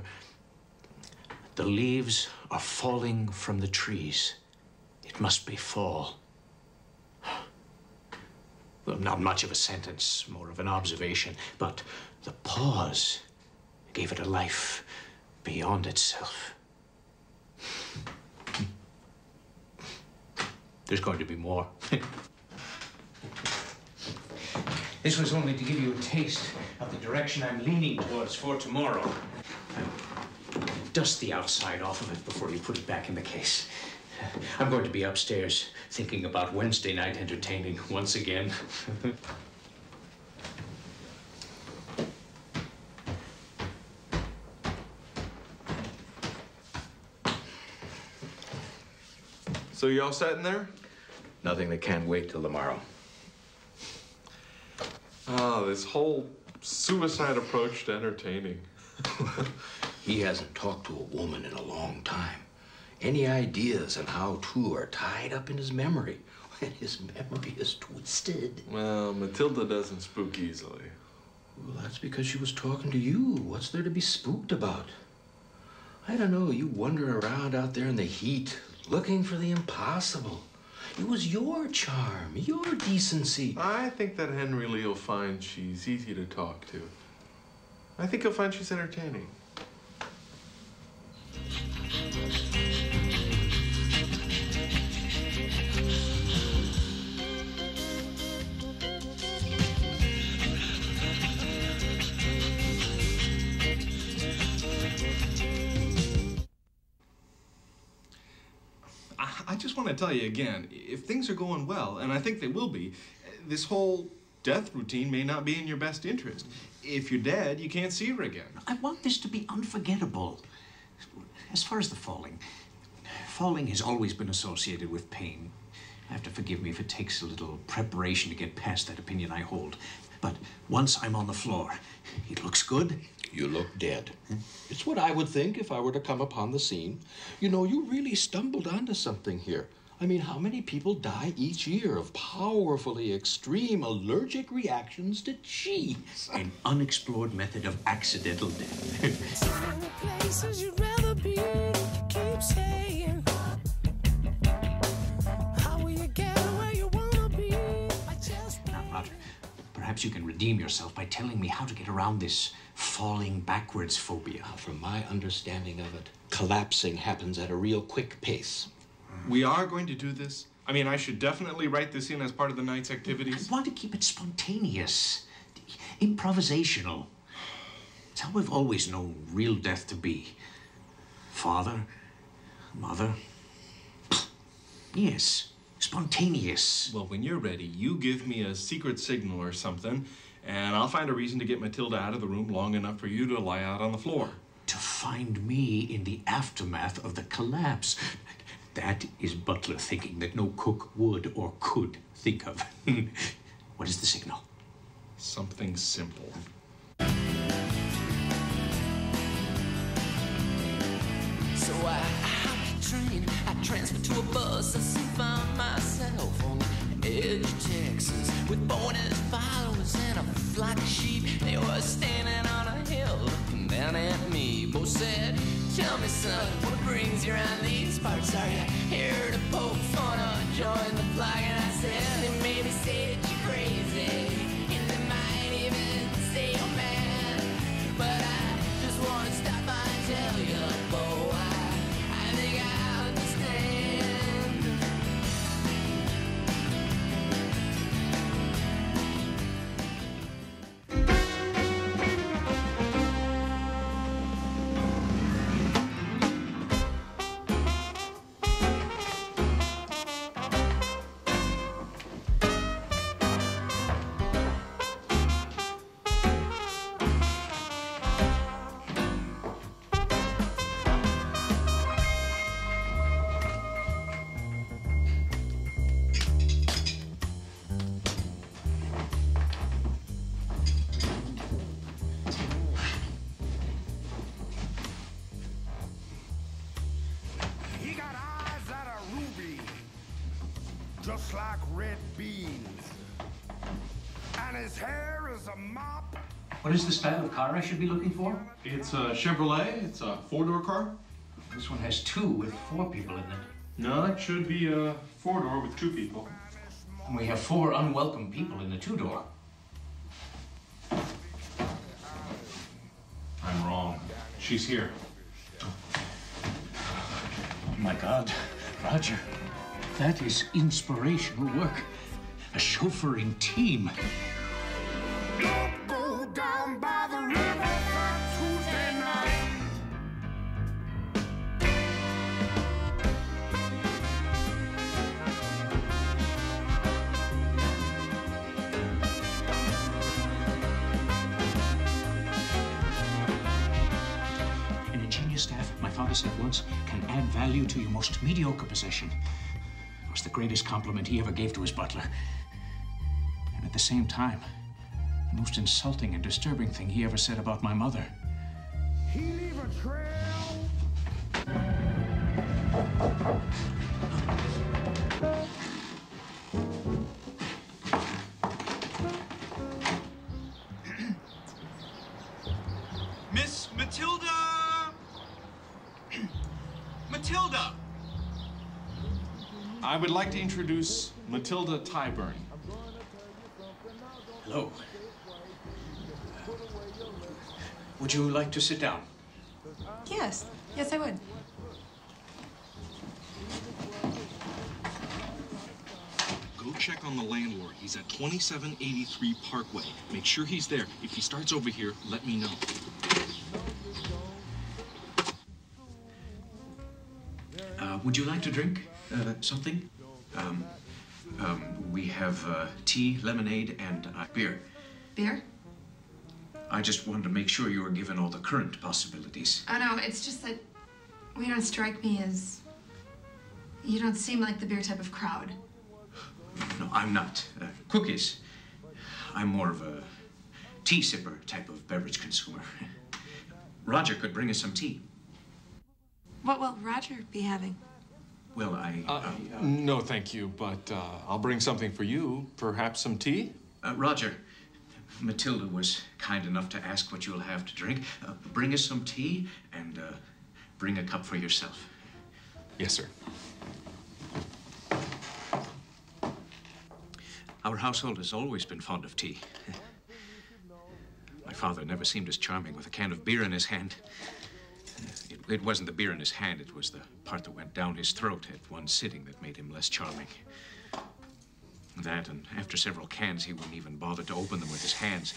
"The leaves are falling from the trees. It must be fall." Well, not much of a sentence, more of an observation, but the pause gave it a life beyond itself. There's going to be more. This was only to give you a taste of the direction I'm leaning towards for tomorrow. Dust the outside off of it before you put it back in the case. I'm going to be upstairs thinking about Wednesday night entertaining once again. So you all sat in there? Nothing that can't wait till tomorrow. Oh, this whole suicide approach to entertaining. He hasn't talked to a woman in a long time. Any ideas on how to are tied up in his memory. And his memory is twisted. Well, Matilda doesn't spook easily. Well, that's because she was talking to you. What's there to be spooked about? I don't know. You wander around out there in the heat, looking for the impossible. It was your charm, your decency. I think that Henry Lee will find she's easy to talk to. I think he'll find she's entertaining. I just want to tell you again, if things are going well, and I think they will be, this whole death routine may not be in your best interest. If you're dead, you can't see her again. I want this to be unforgettable. As far as the falling has always been associated with pain. You have to forgive me if it takes a little preparation to get past that opinion I hold. But once I'm on the floor, it looks good. You look dead. It's what I would think if I were to come upon the scene. You know, you really stumbled onto something here. I mean, how many people die each year of powerfully extreme allergic reactions to cheese? An unexplored method of accidental death. Places you'd rather be, keep saying. How will you get where you wanna be? Now, Roger, perhaps you can redeem yourself by telling me how to get around this falling backwards phobia. From my understanding of it, collapsing happens at a real quick pace. We are going to do this? I mean, I should definitely write this in as part of the night's activities. I want to keep it spontaneous, improvisational. It's how we've always known real death to be. Father, mother. Yes, spontaneous. Well, when you're ready, you give me a secret signal or something, and I'll find a reason to get Matilda out of the room long enough for you to lie out on the floor. To find me in the aftermath of the collapse. That is Butler thinking that no cook would or could think of. What is the signal? Something simple. So I hopped a train, I transferred to a bus, I soon found myself on the edge of Texas with bonus followers and a flock of sheep. They were standing on a hill looking down at me. Both said, tell me, son, what brings you around these parts? Are you here to poke fun or join the flock? And I said, they maybe say that you're crazy, and they might even say you're mad, but I just want to stop by and tell you, boy, I think I understand. He got eyes that are ruby, just like red beans. And his hair is a mop. What is the style of car I should be looking for? It's a Chevrolet. It's a four-door car. This one has 2 with 4 people in it. No, it should be a four-door with 2 people. And we have 4 unwelcome people in the 2-door. I'm wrong. She's here. My God, Roger, that is inspirational work. A chauffeuring team. Don't go down by the river for Tuesday night. An ingenious staff, my father said once, can add value to your most mediocre possession. It was the greatest compliment he ever gave to his butler. And at the same time, the most insulting and disturbing thing he ever said about my mother. He leave a trail. Miss Matilda! Matilda! I would like to introduce Matilda Tyburn. Hello. Would you like to sit down? Yes. Yes, I would. Go check on the landlord. He's at 2783 Parkway. Make sure he's there. If he starts over here, let me know. Would you like to drink something? We have tea, lemonade, and beer. Beer? I just wanted to make sure you were given all the current possibilities. Oh, no, it's just that we don't strike me as... You don't seem like the beer type of crowd. No, I'm not. Cookies. I'm more of a tea sipper type of beverage consumer. Roger could bring us some tea. What will Roger be having? Well, No, thank you, but I'll bring something for you. Perhaps some tea? Roger, Matilda was kind enough to ask what you'll have to drink. Bring us some tea and bring a cup for yourself. Yes, sir. Our household has always been fond of tea. My father never seemed as charming with a can of beer in his hand. It wasn't the beer in his hand, it was the part that went down his throat at one sitting that made him less charming. That, and after several cans, he wouldn't even bother to open them with his hands.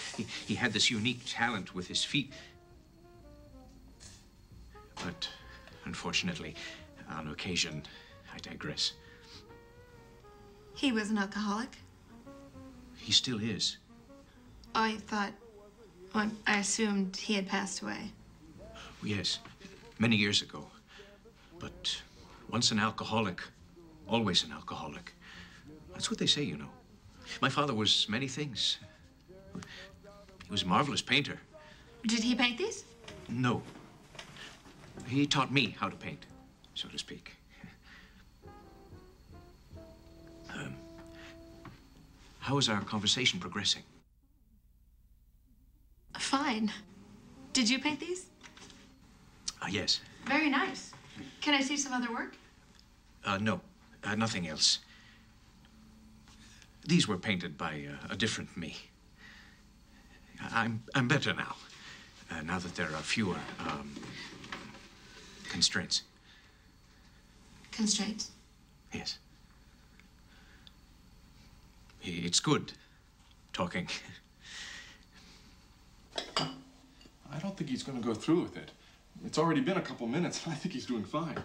He had this unique talent with his feet. But, unfortunately, on occasion, I digress. He was an alcoholic? He still is. Oh, I assumed he had passed away. Yes, many years ago. But once an alcoholic, always an alcoholic. That's what they say, you know. My father was many things. He was a marvelous painter. Did he paint these? No. He taught me how to paint, so to speak. How is our conversation progressing? Fine. Did you paint these? Yes. Very nice. Can I see some other work? No. Nothing else. These were painted by a different me. I'm better now. Now that there are fewer constraints. Constraints? Yes. It's good talking. I don't think he's going to go through with it. It's already been a couple minutes, and I think he's doing fine.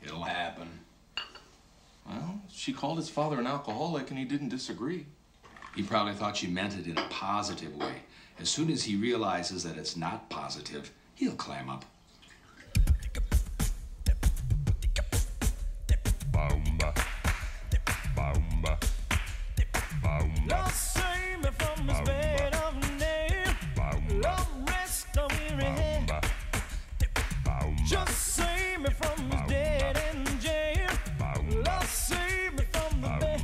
It'll happen. Well, she called his father an alcoholic, and he didn't disagree. He probably thought she meant it in a positive way. As soon as he realizes that it's not positive, he'll clam up. Lord save me from this bed of nail. Lord rest a weary head. Just save me from this dead end jail. Lord save me from the bed.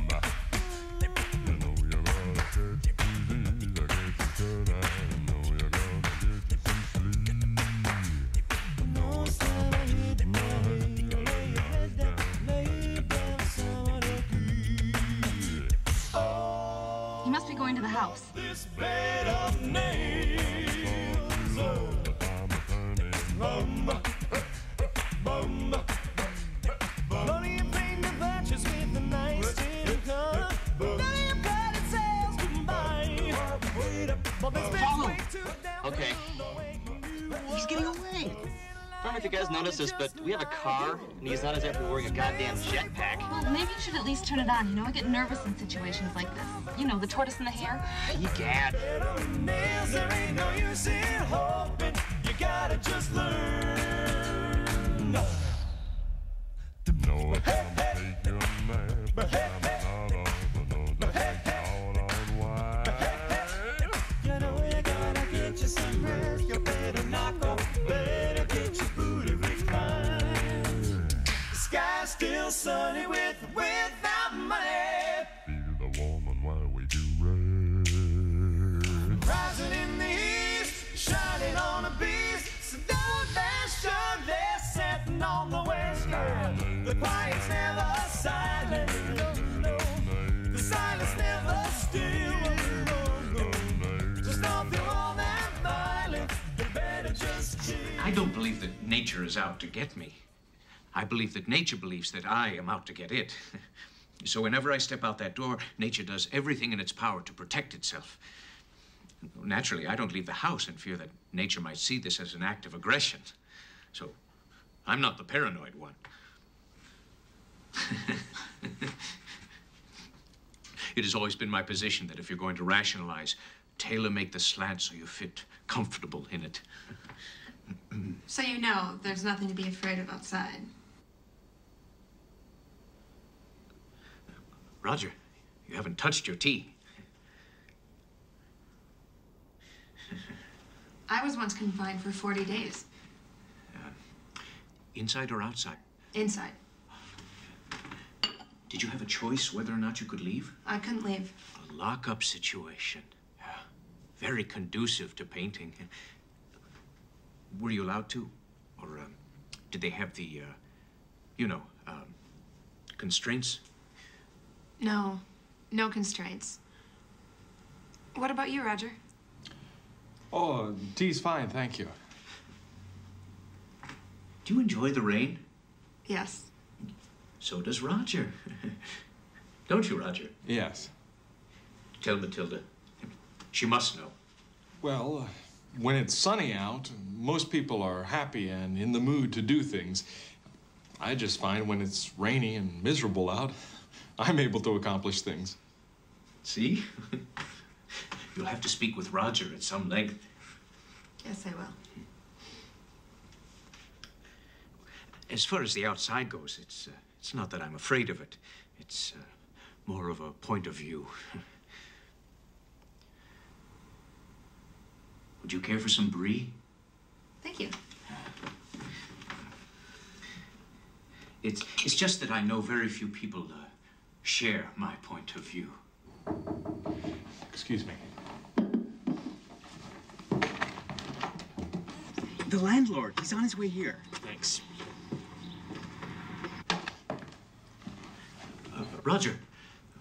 He must be going to the house. This bed of nails. None of you paint the patches with a nice tin color. None of you got it sales combined. But this bed's way too down. Okay. He's getting away. I don't know if you guys noticed this, but we have a car, and he's not exactly wearing a goddamn jetpack. Well, maybe you should at least turn it on. You know, I get nervous in situations like this. You know, the tortoise and the hare. Egad. There ain't no use in hoping. You gotta just learn. No, I can't take your man, but I'm not You know you gotta get you some rest. You better knock off, better get your booty reclined. The sky's still sunny without money. Feel the woman while we do it. Rising in the east, shining on a beast. So don't mention they're setting on the west. The quiet's never silent. No. The silence never still. Just don't feel all that violence. You better just chill. I don't believe that nature is out to get me. I believe that nature believes that I am out to get it. So whenever I step out that door, nature does everything in its power to protect itself. Naturally, I don't leave the house in fear that nature might see this as an act of aggression. So I'm not the paranoid one. It has always been my position that if you're going to rationalize, tailor-make the slant so you fit comfortable in it. So you know there's nothing to be afraid of outside. Roger, you haven't touched your tea. I was once confined for 40 days. Inside or outside? Inside. Did you have a choice whether or not you could leave? I couldn't leave. A lock-up situation. Yeah. Very conducive to painting. Were you allowed to? Or did they have the, constraints? No. No constraints. What about you, Roger? Oh, tea's fine, thank you. Do you enjoy the rain? Yes. So does Roger. Don't you, Roger? Yes. Tell Matilda. She must know. Well, when it's sunny out, most people are happy and in the mood to do things. I just find when it's rainy and miserable out, I'm able to accomplish things. See? You'll have to speak with Roger at some length. Yes, I will. As far as the outside goes, it's not that I'm afraid of it. It's more of a point of view. Would you care for some brie? Thank you. It's just that I know very few people share my point of view. Excuse me. The landlord, he's on his way here. Thanks. Roger,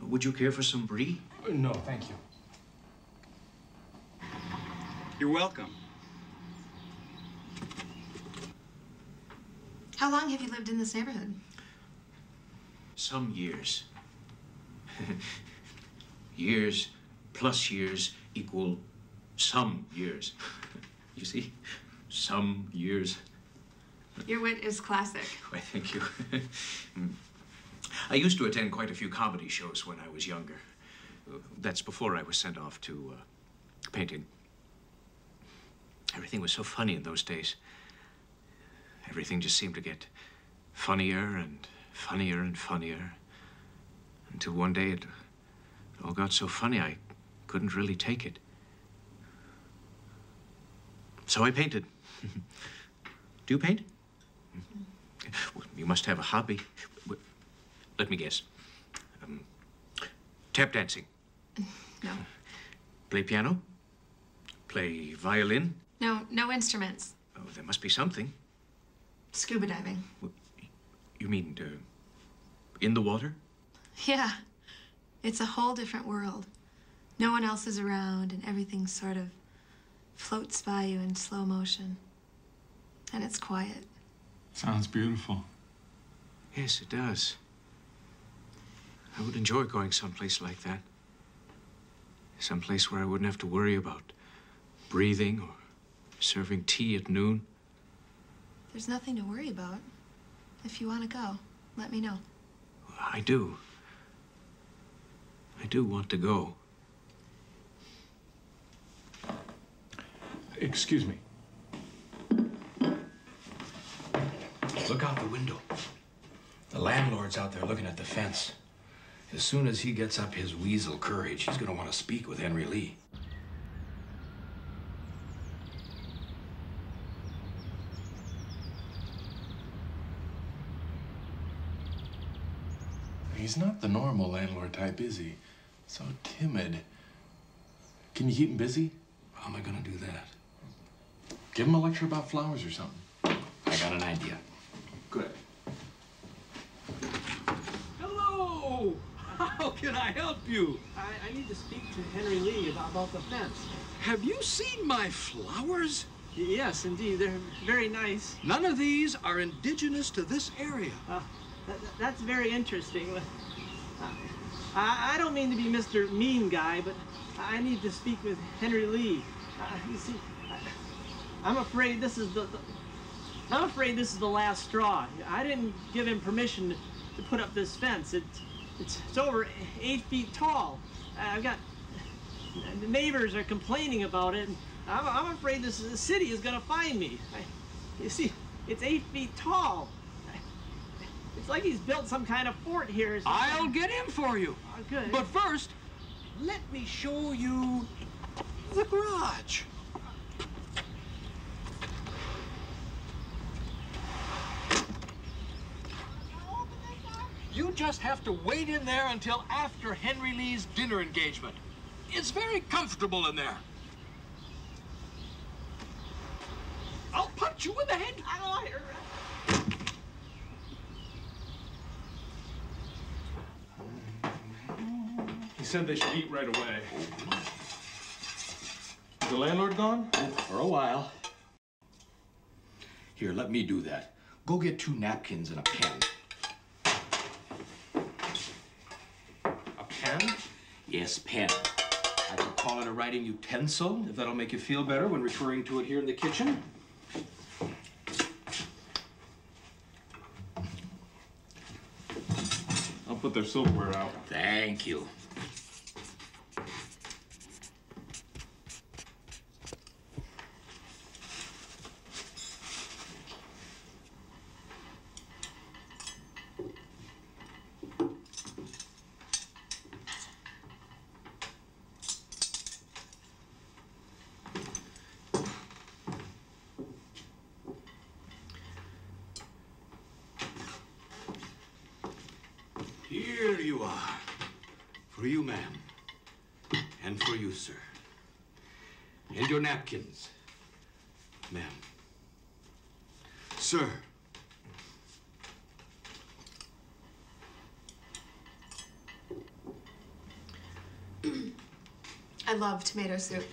would you care for some brie? No, thank you. You're welcome. How long have you lived in this neighborhood? Some years. Years plus years equal some years. You see? Some years. Your wit is classic. Why, thank you. I used to attend quite a few comedy shows when I was younger. That's before I was sent off to painting. Everything was so funny in those days. Everything just seemed to get funnier and funnier and funnier. Until one day it all got so funny I couldn't really take it. So I painted. Do you paint? Well, you must have a hobby. Let me guess. Tap dancing? No. Play piano? Play violin? No, no instruments. Oh, there must be something. Scuba diving. You mean, in the water? Yeah. It's a whole different world. No one else is around, and everything sort of floats by you in slow motion. And it's quiet. Sounds beautiful. Yes, it does. I would enjoy going someplace like that. Someplace where I wouldn't have to worry about breathing or serving tea at noon. There's nothing to worry about. If you want to go, let me know. I do. I do want to go. Excuse me. Look out the window. The landlord's out there looking at the fence. As soon as he gets up his weasel courage, he's gonna want to speak with Henry Lee. He's not the normal landlord type, is he? So timid. Can you keep him busy? How am I gonna do that? Give him a lecture about flowers or something. I got an idea. Good. Hello! How can I help you? I need to speak to Henry Lee about the fence. Have you seen my flowers? Yes, indeed. They're very nice. None of these are indigenous to this area. That's very interesting. I don't mean to be Mr. Mean Guy, but I need to speak with Henry Lee. You see, I'm afraid this is the last straw. I didn't give him permission to put up this fence. It's over 8 feet tall. I've got the neighbors are complaining about it. And I'm afraid the city is going to find me. You see, it's 8 feet tall. It's like he's built some kind of fort here. I'll get him for you. Good. But first, let me show you the garage. You just have to wait in there until after Henry Lee's dinner engagement. It's very comfortable in there. I'll punch you in the head. He said they should eat right away. Is the landlord gone? For a while. Here, let me do that. Go get 2 napkins and a pen. A pen? Yes, pen. I could call it a writing utensil, if that'll make you feel better when referring to it here in the kitchen. I'll put their silverware out. Thank you. Here you are. For you, ma'am. And for you, sir. And your napkins, ma'am. Sir. I love tomato soup.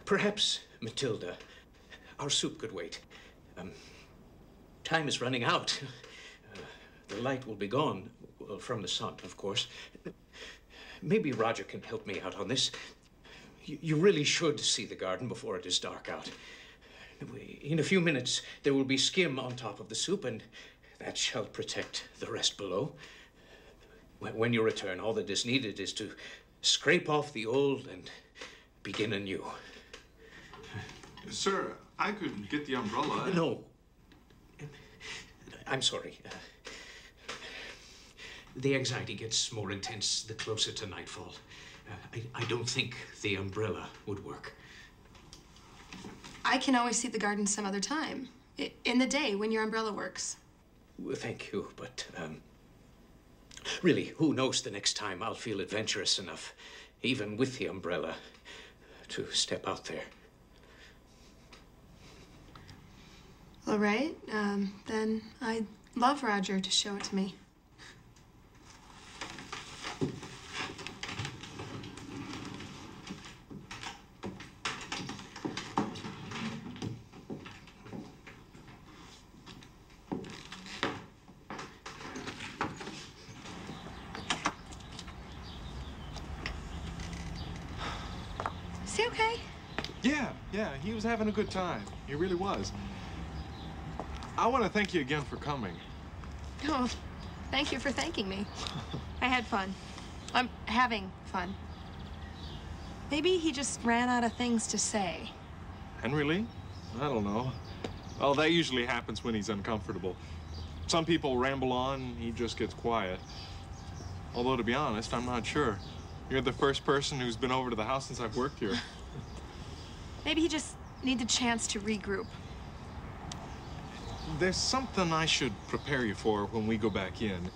Perhaps, Matilda, our soup could wait. Time is running out. The light will be gone, well, from the sun, of course. Maybe Roger can help me out on this. You really should see the garden before it is dark out. In a few minutes, there will be skim on top of the soup, and that shall protect the rest below. When you return, all that is needed is to scrape off the old and begin anew. Sir, I could get the umbrella. No. I'm sorry. The anxiety gets more intense the closer to nightfall. I don't think the umbrella would work. I can always see the garden some other time. In the day, when your umbrella works. Well, thank you, but, really, who knows the next time I'll feel adventurous enough, even with the umbrella, to step out there. All right, then I'd love Roger to show it to me. Is he okay? Yeah, he was having a good time. He really was. I want to thank you again for coming. Oh, thank you for thanking me. I had fun. I'm having fun. Maybe he just ran out of things to say. Henry Lee? I don't know. Well, that usually happens when he's uncomfortable. Some people ramble on, he just gets quiet. Although, to be honest, I'm not sure. You're the first person who's been over to the house since I've worked here. Maybe he just needs a chance to regroup. There's something I should prepare you for when we go back in.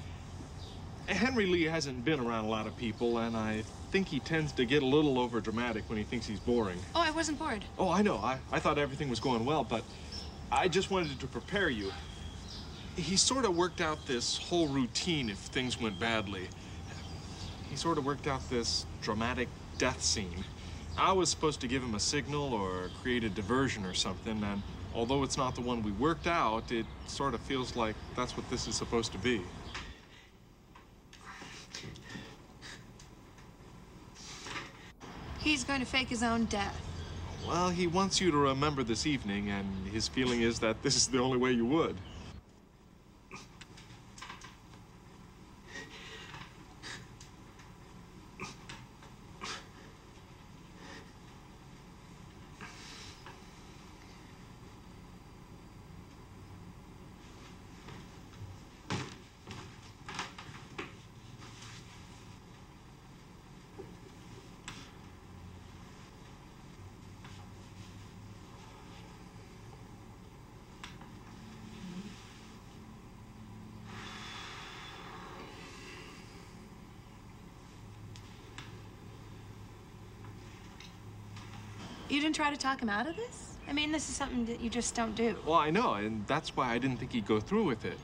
Henry Lee hasn't been around a lot of people, and I think he tends to get a little overdramatic when he thinks he's boring. Oh, I wasn't bored. Oh, I know. I thought everything was going well, but I just wanted to prepare you. He sort of worked out this whole routine if things went badly. He sort of worked out this dramatic death scene. I was supposed to give him a signal or create a diversion or something, and although it's not the one we worked out, it sort of feels like that's what this is supposed to be. He's going to fake his own death. Well, he wants you to remember this evening, and his feeling is that this is the only way you would. You didn't try to talk him out of this? I mean, this is something that you just don't do. Well, I know, and that's why I didn't think he'd go through with it.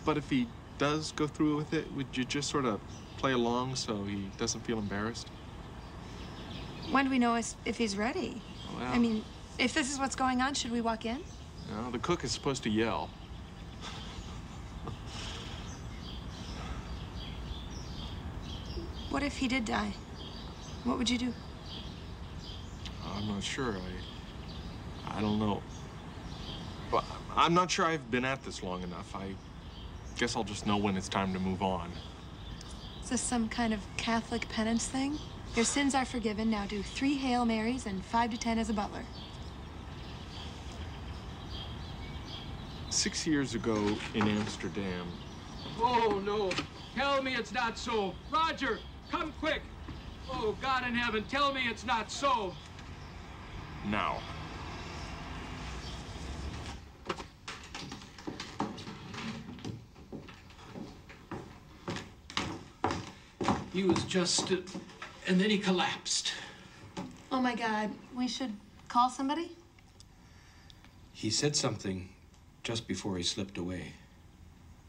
But if he does go through with it, would you just sort of play along so he doesn't feel embarrassed? When do we know if he's ready? Well, I mean, if this is what's going on, should we walk in? No, the cook is supposed to yell. What if he did die? What would you do? I'm not sure. I don't know. But I'm not sure I've been at this long enough. I guess I'll just know when it's time to move on. Is this some kind of Catholic penance thing? Your sins are forgiven. Now do 3 Hail Marys and 5 to 10 as a butler. 6 years ago in Amsterdam. Oh, no. Tell me it's not so. Roger, come quick. Oh, God in heaven, tell me it's not so. Now. He was just, and then he collapsed. Oh, my God. We should call somebody? He said something just before he slipped away.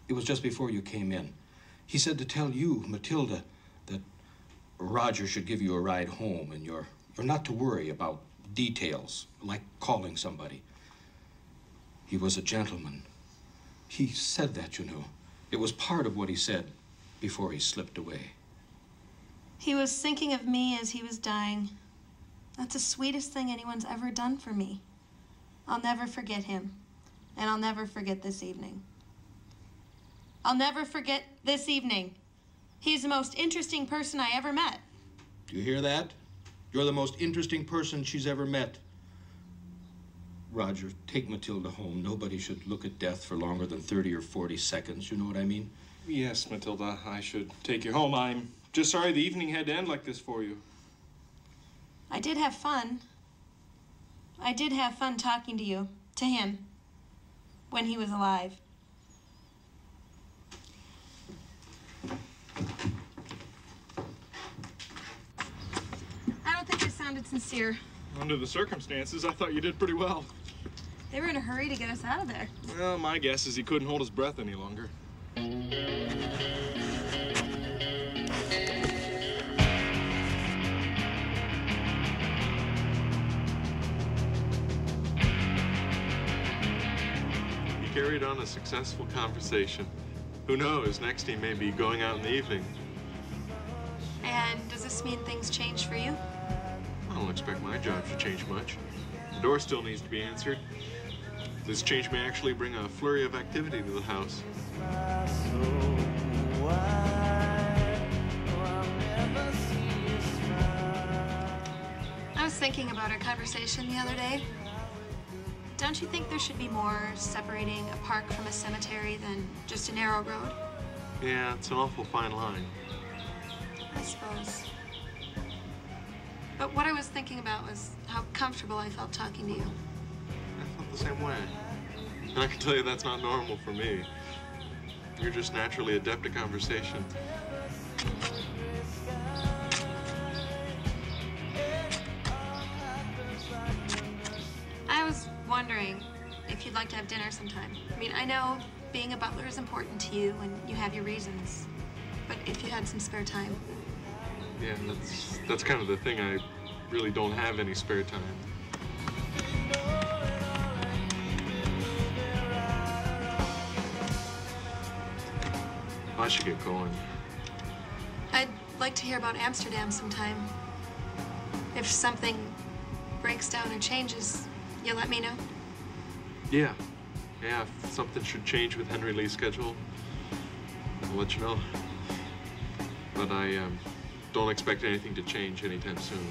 It was just before you came in. He said to tell you, Matilda, that Roger should give you a ride home and you're not to worry about details, like calling somebody. He was a gentleman. He said that, you know. It was part of what he said before he slipped away. He was thinking of me as he was dying. That's the sweetest thing anyone's ever done for me. I'll never forget him. And I'll never forget this evening. I'll never forget this evening. He's the most interesting person I ever met. Do you hear that? You're the most interesting person she's ever met. Roger, take Matilda home. Nobody should look at death for longer than 30 or 40 seconds. You know what I mean? Yes, Matilda, I should take you home. I'm just sorry the evening had to end like this for you. I did have fun. I did have fun talking to you, to him, when he was alive. I don't think it sounded sincere. Under the circumstances, I thought you did pretty well. They were in a hurry to get us out of there. Well, my guess is he couldn't hold his breath any longer. He carried on a successful conversation. Who knows, next he may be going out in the evening. And does this mean things change for you? I don't expect my job to change much. The door still needs to be answered. This change may actually bring a flurry of activity to the house. I was thinking about our conversation the other day. Don't you think there should be more separating a park from a cemetery than just a narrow road? Yeah, it's an awful fine line. I suppose. But what I was thinking about was how comfortable I felt talking to you. I felt the same way. And I can tell you that's not normal for me. You're just naturally adept at conversation. I was wondering if you'd like to have dinner sometime. I mean, I know being a butler is important to you and you have your reasons, but if you had some spare time. Yeah, that's kind of the thing. I really don't have any spare time. I should get going. I'd like to hear about Amsterdam sometime. If something breaks down or changes, you'll let me know? Yeah. Yeah, if something should change with Henry Lee's schedule, I'll let you know. But I don't expect anything to change anytime soon.